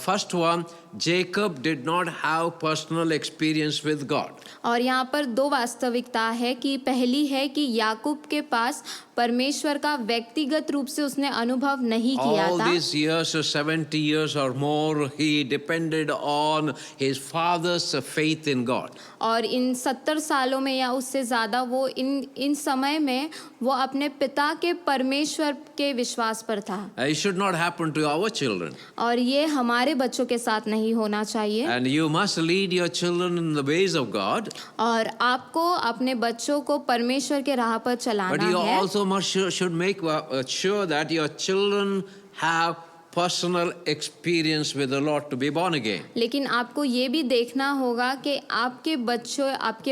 first one, Jacob did not have personal experience with God. और यहाँ पर दो वास्तविकता है कि पहली है कि याकूब के पास परमेश्वर का व्यक्तिगत रूप से उसने अनुभव नहीं किया All था। these years, 70 years or more, he depended on his father's faith in God. और इन 70 सालों में या उससे ज़्यादा वो इन समय में वो अपने पिता के परमेश्वर के विश्वास पर था। It should not happen to our children. और ये हमारे बच्चों के साथ नहीं होना चाहिए। And you must lead your children in the ways of God. और आपको अपने बच्चों को परमेश्वर के राह पर But चलाना you है। also should make sure that your children have personal experience with the Lord to be born again. लेकिन आपको ये भी देखना होगा कि आपके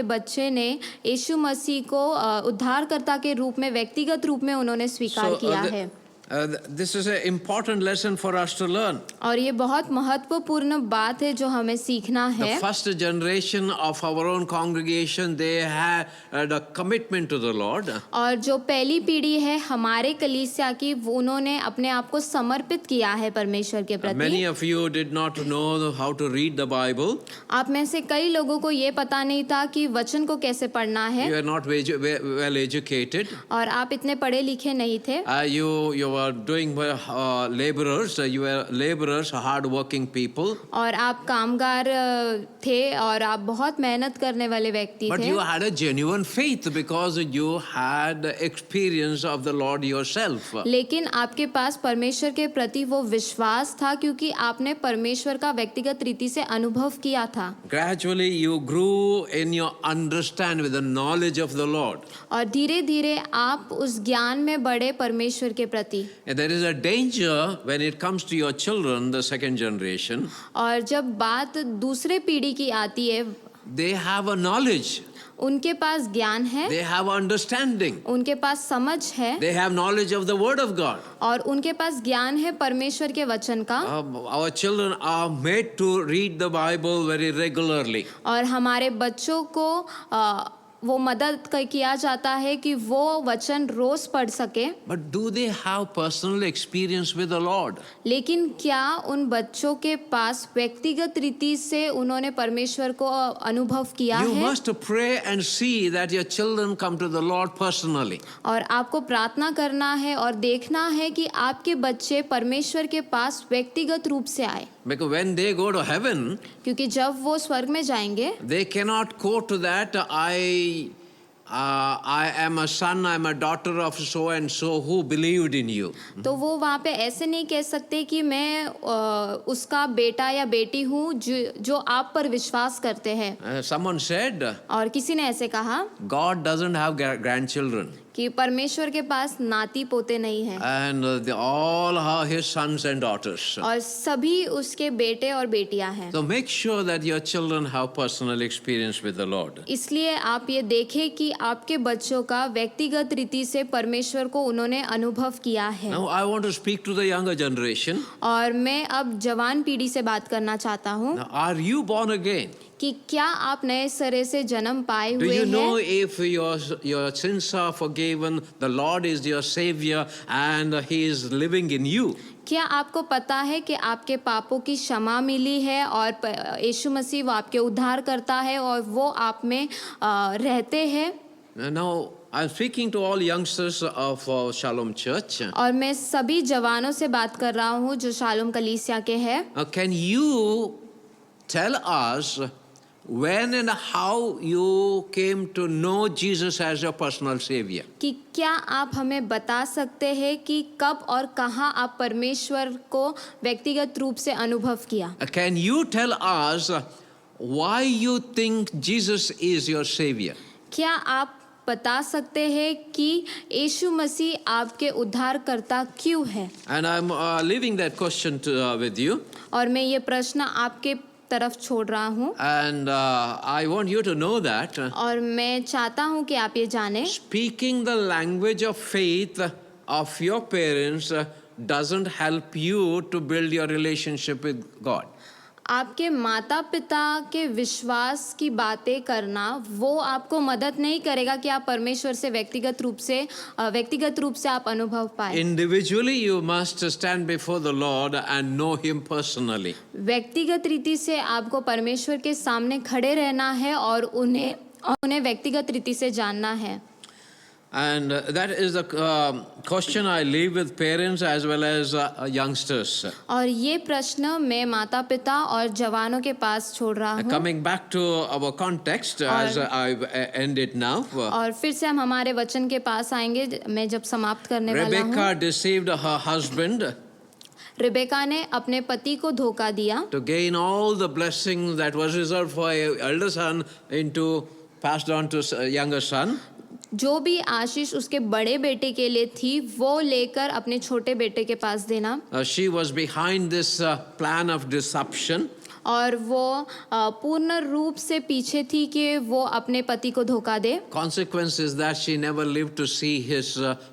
बच्चे ने यीशु मसीह को उद्धारकर्ता के रूप में व्यक्तिगत रूप में उन्होंने स्वीकार किया है। This is an important lesson for us to learn. और ये बहुत महत्वपूर्ण बात है जो हमें सीखना The है। first generation of our own congregation, they had a commitment to the Lord. और जो पहली पीढ़ी है हमारे कलीसिया की, वो उन्होंने अपने आप को समर्पित किया है परमेश्वर के Many प्रति। of you did not know how to read the Bible. आप में से कई लोगों को ये पता नहीं था कि वचन को कैसे पढ़ना You है, are not well educated. और आप इतने पढ़े लिखे नहीं थे। You were doing laborers. You were laborers, hard-working people. और आप कामगार थे और आप बहुत मेहनत करने वाले व्यक्ति But थे। you had a genuine faith because you had experience of the Lord yourself. लेकिन आपके पास परमेश्वर के प्रति वो विश्वास था क्योंकि आपने परमेश्वर का व्यक्तिगत रीति से अनुभव किया था। Gradually, you grew in your understanding with the knowledge of the Lord. और धीरे धीरे आप उस ज्ञान में बढ़े परमेश्वर के प्रति। And there is a danger when it comes to your children, the second generation. और जब बात दूसरे पीढ़ी की आती है, They have a knowledge. उनके पास ज्ञान है, They have understanding. उनके पास समझ है, They have knowledge of the Word of God. और उनके पास ज्ञान है परमेश्वर के वचन का। Our children are made to read the Bible very regularly. और हमारे बच्चों को वो मदद किया जाता है कि वो वचन रोज पढ़ सके। But do they have personal experience with the Lord? लेकिन क्या उन बच्चों के पास व्यक्तिगत रीति से उन्होंने परमेश्वर को अनुभव किया You है? must pray and see that your children come to the Lord personally. और आपको प्रार्थना करना है और देखना है कि आपके बच्चे परमेश्वर के पास व्यक्तिगत रूप से आए। Because when they go to heaven, क्योंकि जब वो स्वर्ग में जाएंगे, they cannot quote that I am a son, I am a daughter of so and so who believed in you. तो वो वहाँ पे ऐसे नहीं कह सकते कि मैं उसका बेटा या बेटी हूँ जो आप पर विश्वास करते हैं। Someone said, और किसी ने ऐसे कहा God doesn't have grandchildren. कि परमेश्वर के पास नाती पोते नहीं हैं, And all are his sons and daughters. और सभी उसके बेटे और बेटियां हैं। So make sure that your children have personal experience with the Lord. इसलिए आप ये देखें कि आपके बच्चों का व्यक्तिगत रीति से परमेश्वर को उन्होंने अनुभव किया है। Now I want to speak to the younger generation. और मैं अब जवान पीढ़ी से बात करना चाहता हूँ Now, are you born again? कि क्या आप नए सिरे से जन्म पाए Do हुए you know हैं? if your sins are forgiven, the Lord is your Savior and He is living in you? क्या आपको पता है कि आपके पापों की क्षमा मिली है और यीशु मसीह वो आपके उद्धार करता है और वो आप में रहते हैं? Now, I'm speaking to all youngsters of Shalom Church. और मैं सभी जवानों से बात कर रहा हूँ जो शालोम कलीसिया के हैं। Can you tell us when and how you came to know Jesus as your personal Savior? कि क्या आप हमें बता सकते हैं कि कब और कहाँ आप परमेश्वर को व्यक्तिगत रूप से अनुभव किया? Can you tell us why you think Jesus is your Savior? क्या आप बता सकते हैं कि यीशु मसीह आपके उद्धारकर्ता क्यों है? And I'm leaving that question with you. और मैं ये प्रश्न आपके तरफ छोड़ रहा हूँ। And I want you to know that और मैं चाहता हूँ कि आप ये जानें, speaking the language of faith of your parents doesn't help you to build your relationship with God. आपके माता पिता के विश्वास की बातें करना वो आपको मदद नहीं करेगा कि आप परमेश्वर से व्यक्तिगत रूप से आप अनुभव पाए। Individually, you must stand before the Lord and know Him personally. व्यक्तिगत रीति से आपको परमेश्वर के सामने खड़े रहना है और उन्हें व्यक्तिगत रीति से जानना है। And that is the question I leave with parents as well as youngsters. और ये प्रश्न मैं माता पिता और जवानों के पास छोड़ रहा हूँ। Coming back to our context as I've ended now. और फिर से हम हमारे वचन के पास आएंगे, मैं जब समाप्त करने वाला हूँ। Rebecca deceived her husband Rebecca ने अपने पति को धोखा दिया to gain all the blessings that was reserved for her elder son into passed on to younger son. जो भी आशीष उसके बड़े बेटे के लिए थी वो लेकर अपने छोटे बेटे के पास देना। She was behind this plan of deception. और वो पूर्ण रूप से पीछे थी कि वो अपने पति को धोखा दे। Consequence is that she never lived to see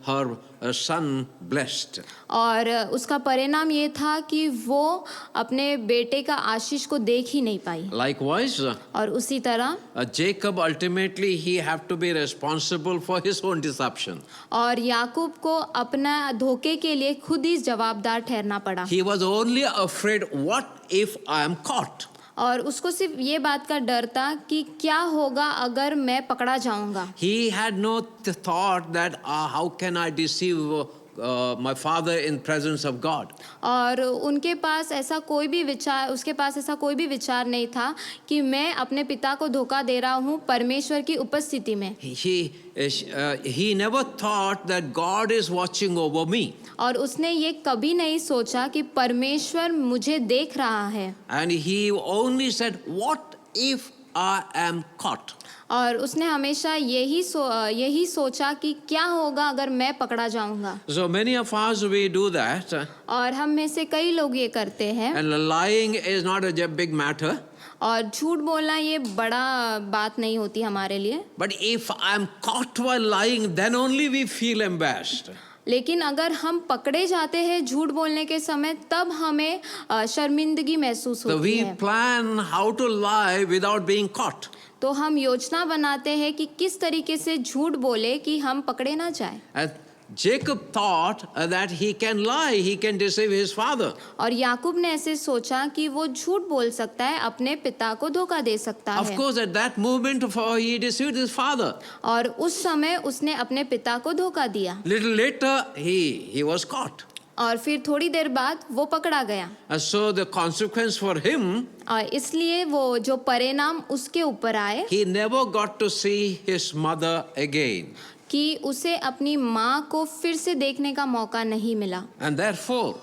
her son blessed. और उसका परिणाम ये था कि वो अपने बेटे का आशीष को देख ही नहीं पाई। Likewise, और उसी तरह Jacob ultimately he have to be responsible for his own deception. और याकूब को अपना धोखे के लिए खुद ही जवाबदार ठहरना पड़ा। He was only afraid, what if I am caught? और उसको सिर्फ ये बात का डर था कि क्या होगा अगर मैं पकड़ा जाऊंगा। He had no thought that how can I deceive my father in presence of God. और उसके पास ऐसा कोई भी विचार नहीं था कि मैं अपने पिता को धोखा दे रहा हूँ परमेश्वर की उपस्थिति में। He never thought that God is watching over me. और उसने ये कभी नहीं सोचा कि परमेश्वर मुझे देख रहा है। And he only said, what if I am caught? और उसने हमेशा यही सोचा कि क्या होगा अगर मैं पकड़ा जाऊंगा। So many of us we do that. और हम में से कई लोग ये करते हैं। And lying is not a big matter. और झूठ बोलना ये बड़ा बात नहीं होती हमारे लिए। But if I am caught while lying, then only we feel embarrassed. लेकिन अगर हम पकड़े जाते हैं झूठ बोलने के समय तब हमें शर्मिंदगी महसूस So होती we है। plan how to lie without being caught. तो हम योजना बनाते हैं कि किस तरीके से झूठ बोले कि हम पकड़े ना जाए। And Jacob thought that he can lie, he can deceive his father. और याकूब ने ऐसे सोचा कि वो झूठ बोल सकता है, अपने पिता को धोखा दे सकता Of है। course, at that moment, he deceived his father. और उस समय उसने अपने पिता को धोखा दिया। Little later, he was caught. और फिर थोड़ी देर बाद वो पकड़ा गया। And so the consequence for him, और इसलिए वो जो परिणाम उसके ऊपर आए he never got to see his mother again. कि उसे अपनी माँ को फिर से देखने का मौका नहीं मिला। And therefore,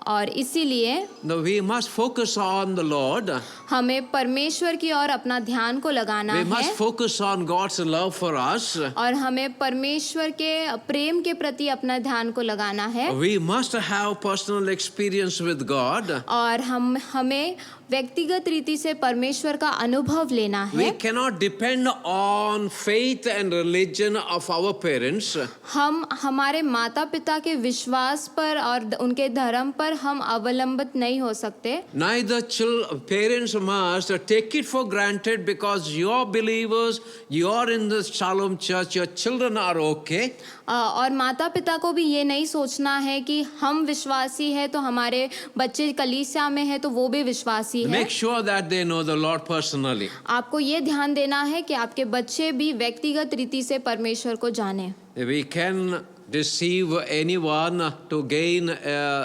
और इसीलिए we must focus on the Lord. हमें परमेश्वर की ओर अपना ध्यान को लगाना We must है focus on God's love for us. और हमें परमेश्वर के प्रेम के प्रति अपना ध्यान को लगाना है। We must have personal experience with God. और हमें व्यक्तिगत रीति से परमेश्वर का अनुभव लेना We है। cannot depend on faith and religion of our parents. हम हमारे माता पिता के विश्वास पर और उनके धर्म पर हम अवलंबित नहीं हो सकते। Neither parents must take it for granted because you're believers, you're in the Shalom church, your children are okay. और माता पिता को भी ये नहीं सोचना है कि हम विश्वासी हैं तो हमारे बच्चे कलीसिया में हैं तो वो भी विश्वासी हैं। Make sure that they know the Lord personally. आपको ये ध्यान देना है कि आपके बच्चे भी व्यक्तिगत रीति से परमेश्वर को जाने। We can deceive anyone to gain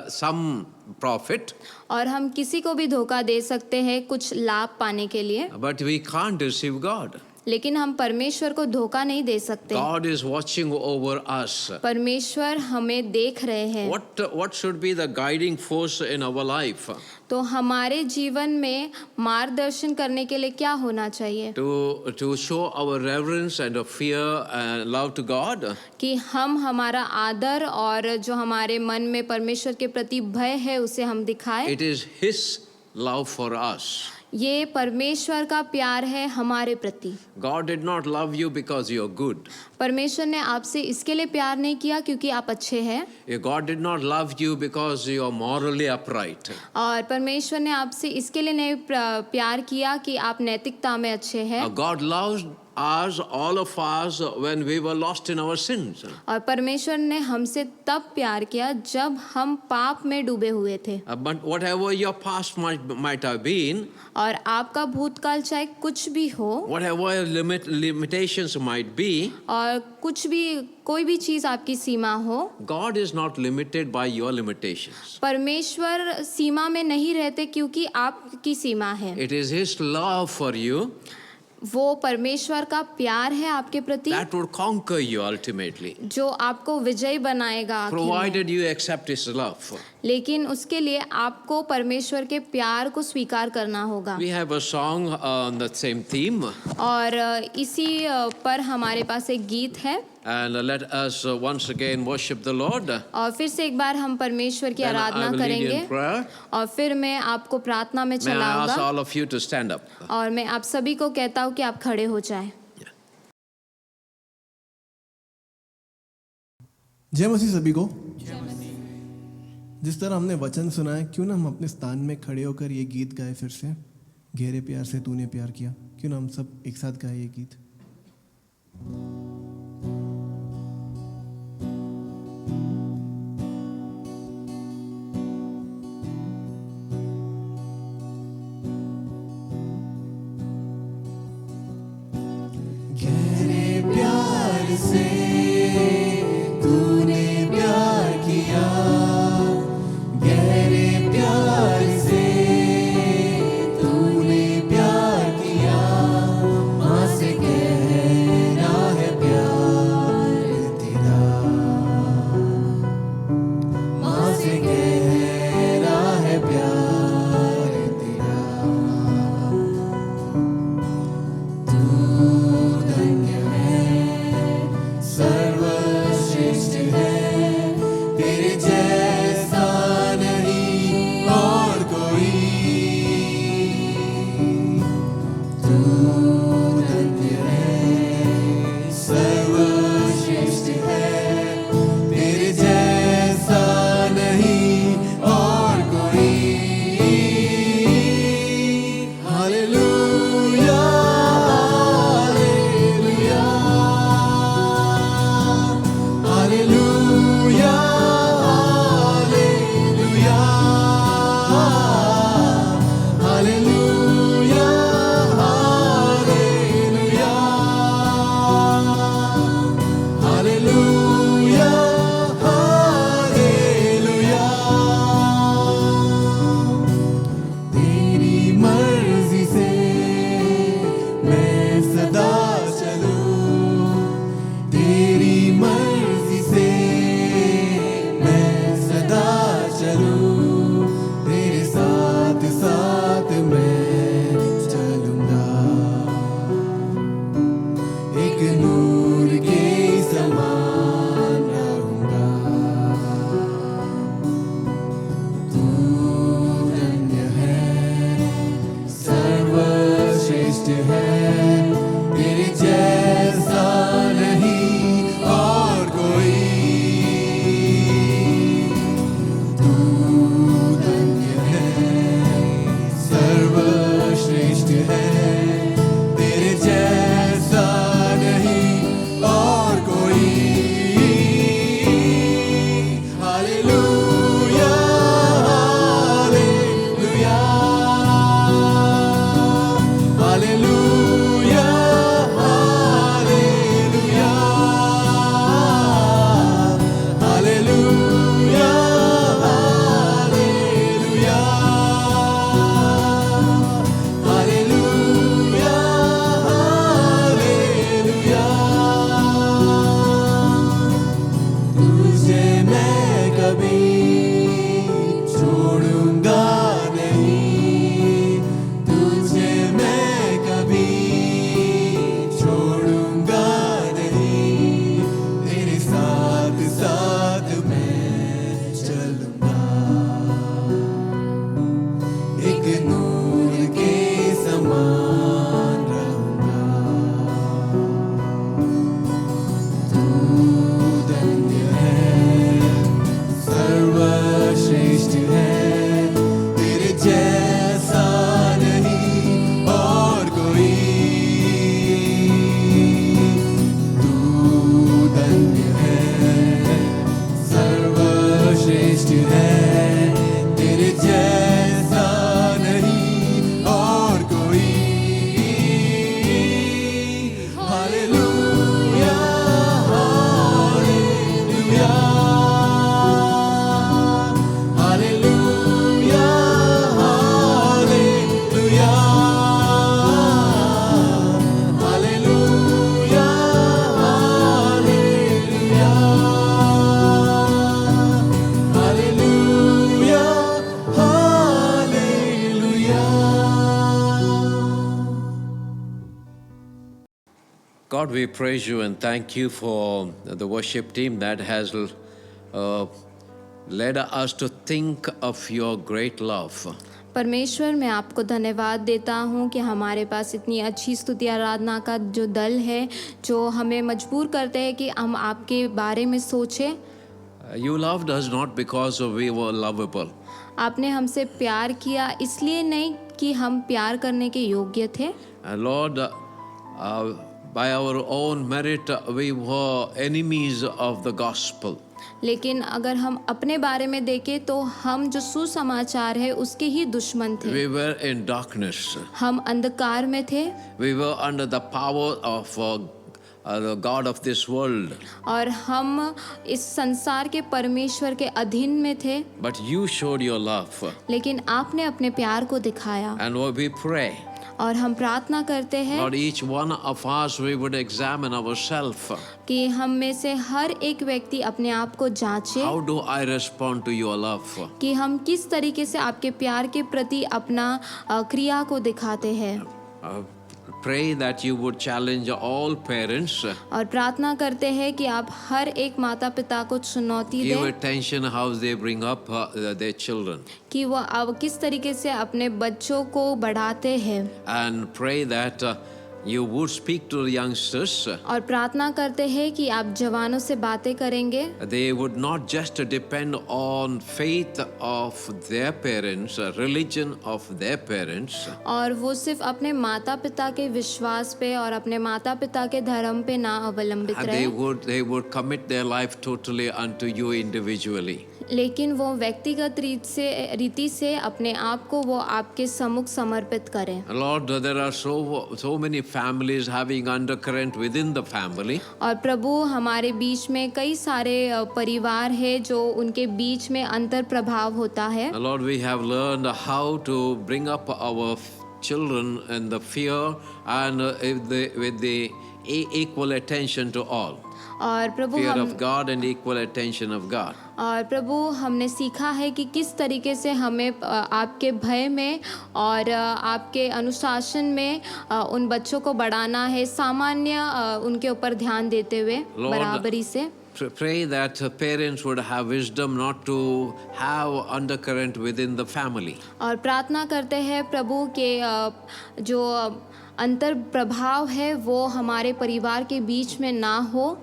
some profit, और हम किसी को भी धोखा दे सकते हैं कुछ लाभ पाने के लिए, but we can't deceive God. लेकिन हम परमेश्वर को धोखा नहीं दे सकते। God is watching over us. परमेश्वर हमें देख रहे हैं। What should be the guiding force in our life? तो हमारे जीवन में मार्गदर्शन करने के लिए क्या होना चाहिए? To show our reverence and a fear and love to God. कि हम हमारा आदर और जो हमारे मन में परमेश्वर के प्रति भय है उसे हम दिखाएं। It is His love for us. ये परमेश्वर का प्यार है हमारे प्रति। God did not love you because you're good. परमेश्वर ने आपसे इसके लिए प्यार नहीं किया क्योंकि आप अच्छे हैं, God did not love you because you're morally upright. और परमेश्वर ने आपसे इसके लिए नहीं प्यार किया कि आप नैतिकता में अच्छे हैं। God loves us, all of us, when we were lost in our sins. और परमेश्वर ने हमसे तब प्यार किया जब हम पाप में डूबे हुए थे। But whatever your past might have been, और आपका भूतकाल चाहे कुछ भी हो, whatever limitations might be, और कुछ भी कोई भी चीज़ आपकी सीमा हो, God is not limited by your limitations. परमेश्वर सीमा में नहीं रहते क्योंकि आपकी सीमा है। It is His love for you वो परमेश्वर का प्यार है आपके प्रति that would conquer you ultimately, जो आपको विजयी बनाएगा आखिर में। provided you accept His love. लेकिन उसके लिए आपको परमेश्वर के प्यार को स्वीकार करना होगा। We have a song on that same theme, और इसी पर हमारे पास एक गीत है, and let us once again worship the Lord. और फिर से एक बार हम परमेश्वर की Then I Aradhana will lead you करेंगे, in prayer. और फिर मैं आपको प्रार्थना में May I ask चलाऊंगा, all of you to stand up? और मैं आप सभी को कहता हूँ कि आप खड़े हो जाएं। जय मसीह सभी को। जिस तरह हमने वचन सुना है, क्यों ना हम अपने स्थान में खड़े होकर ये गीत गाए फिर से, गहरे प्यार से तूने प्यार किया। क्यों ना हम सब एक साथ गाए ये गीत। गहरे प्यार से तूने प्यार किया, गहरे प्यार से तूने प्यार किया, माँ से गहरा है प्यार तेरा, माँ से गहरा है प्यार तेरा। तू धन्य है, सर्वश्रेष्ठ है, तेरे जैसा नहीं और कोई। तू धन्य है, सर्वश्रेष्ठ है, तेरे जैसा नहीं और कोई। Hallelujah, hallelujah, hallelujah, hallelujah, hallelujah, hallelujah, hallelujah. तेरी मर्जी से मैं सदा चलूं, तेरी मर्जी से मैं सदा चलूं, तेरे साथ साथ मैं चलूंगा, एक नूर के समान रहूंगा। तू धन्य है, सर्वश्रेष्ठ है, तेरे जैसा नहीं और कोई। तू धन्य है, सर्वश्रेष्ठ है, तेरे जैसा नहीं और कोई। Hallelujah, hallelujah, hallelujah, God, we praise you and thank you for the worship team that has led us to think of your great love. परमेश्वर, मैं आपको धन्यवाद देता हूँ कि हमारे पास इतनी अच्छी स्तुति आराधना का जो दल है, जो हमें मजबूर करते हैं कि हम आपके बारे में सोचें। You loved us not because we were lovable. आपने हमसे प्यार किया इसलिए नहीं कि हम प्यार करने के योग्य थे। And Lord, by our own merit, we were enemies of the gospel. लेकिन अगर हम अपने बारे में देखें तो हम जो सुसमाचार है उसके ही दुश्मन थे। We were in darkness. हम अंधकार में थे We were under the power of the God of this world. और हम इस संसार के परमेश्वर के अधीन में थे, But you showed your love. लेकिन आपने अपने प्यार को दिखाया। And Lord, we pray, और हम प्रार्थना करते हैं Lord, each one of us, we would examine ourselves. कि हम में से हर एक व्यक्ति अपने आप को जांचे How do I respond to your love? कि हम किस तरीके से आपके प्यार के प्रति अपना क्रिया को दिखाते हैं। Pray that you would challenge all parents. और प्रार्थना करते हैं कि आप हर एक माता पिता को चुनौती Give दें attention how they bring up their children. कि वो अब किस तरीके से अपने बच्चों को बढ़ाते हैं। And pray that you would speak to the youngsters. और प्रार्थना करते हैं कि आप जवानों से बातें करेंगे। They would not just depend on faith of their parents, religion of their parents. और वो सिर्फ अपने माता पिता के विश्वास पे और अपने माता पिता के धर्म पे ना अवलंबित And रहे, they would commit their life totally unto you individually. लेकिन वो व्यक्तिगत रीति से अपने आप को वो आपके सम्मुख समर्पित करें। Lord, there are so many families having undercurrent within the family. और प्रभु, हमारे बीच में कई सारे परिवार हैं जो उनके बीच में अंतर प्रभाव होता है। Lord, we have learned how to bring up our children in the fear and with the equal attention to all. और प्रभु Fear of God and equal attention of God. और प्रभु, हमने सीखा है कि किस तरीके से हमें आपके भय में और आपके अनुशासन में उन बच्चों को बढ़ाना है, सामान्य उनके ऊपर ध्यान देते हुए बराबरी से। Pray that parents would have wisdom not to have undercurrent within the family. और प्रार्थना करते हैं प्रभु के जो अंतर प्रभाव है वो हमारे परिवार के बीच में ना हो।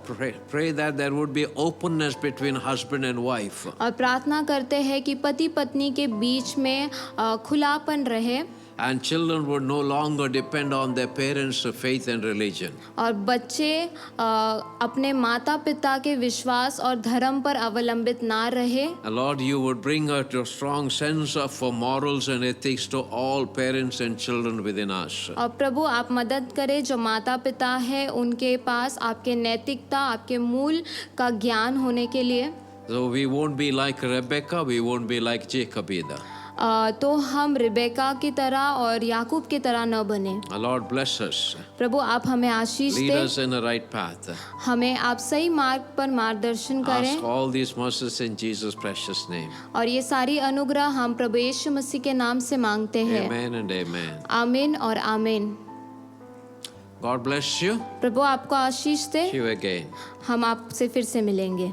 Pray that there would be openness between husband and wife. और प्रार्थना करते हैं कि पति पत्नी के बीच में खुलापन रहे। And children would no longer depend on their parents' faith and religion. और बच्चे अपने माता पिता के विश्वास और धर्म पर अवलंबित ना रहे। Lord, you would bring a strong sense of morals and ethics to all parents and children within us. और प्रभु, आप मदद करें जो माता पिता है उनके पास आपके नैतिकता, आपके मूल का ज्ञान होने के लिए। So we won't be like Rebecca, we won't be like Jacob either. तो हम रिबेका की तरह और याकूब की तरह न बने। Lord, bless us. प्रभु, आप हमें आशीष Lead दें, us in the right path. हमें आप सही मार्ग पर मार्गदर्शन करें। Ask all these mercies in Jesus' precious name. और ये सारी अनुग्रह हम प्रभु यीशु मसीह के नाम से मांगते हैं। Amen and amen. आमीन और आमीन। God bless you. प्रभु आपको आशीष दे। See you again. हम आपसे फिर से मिलेंगे।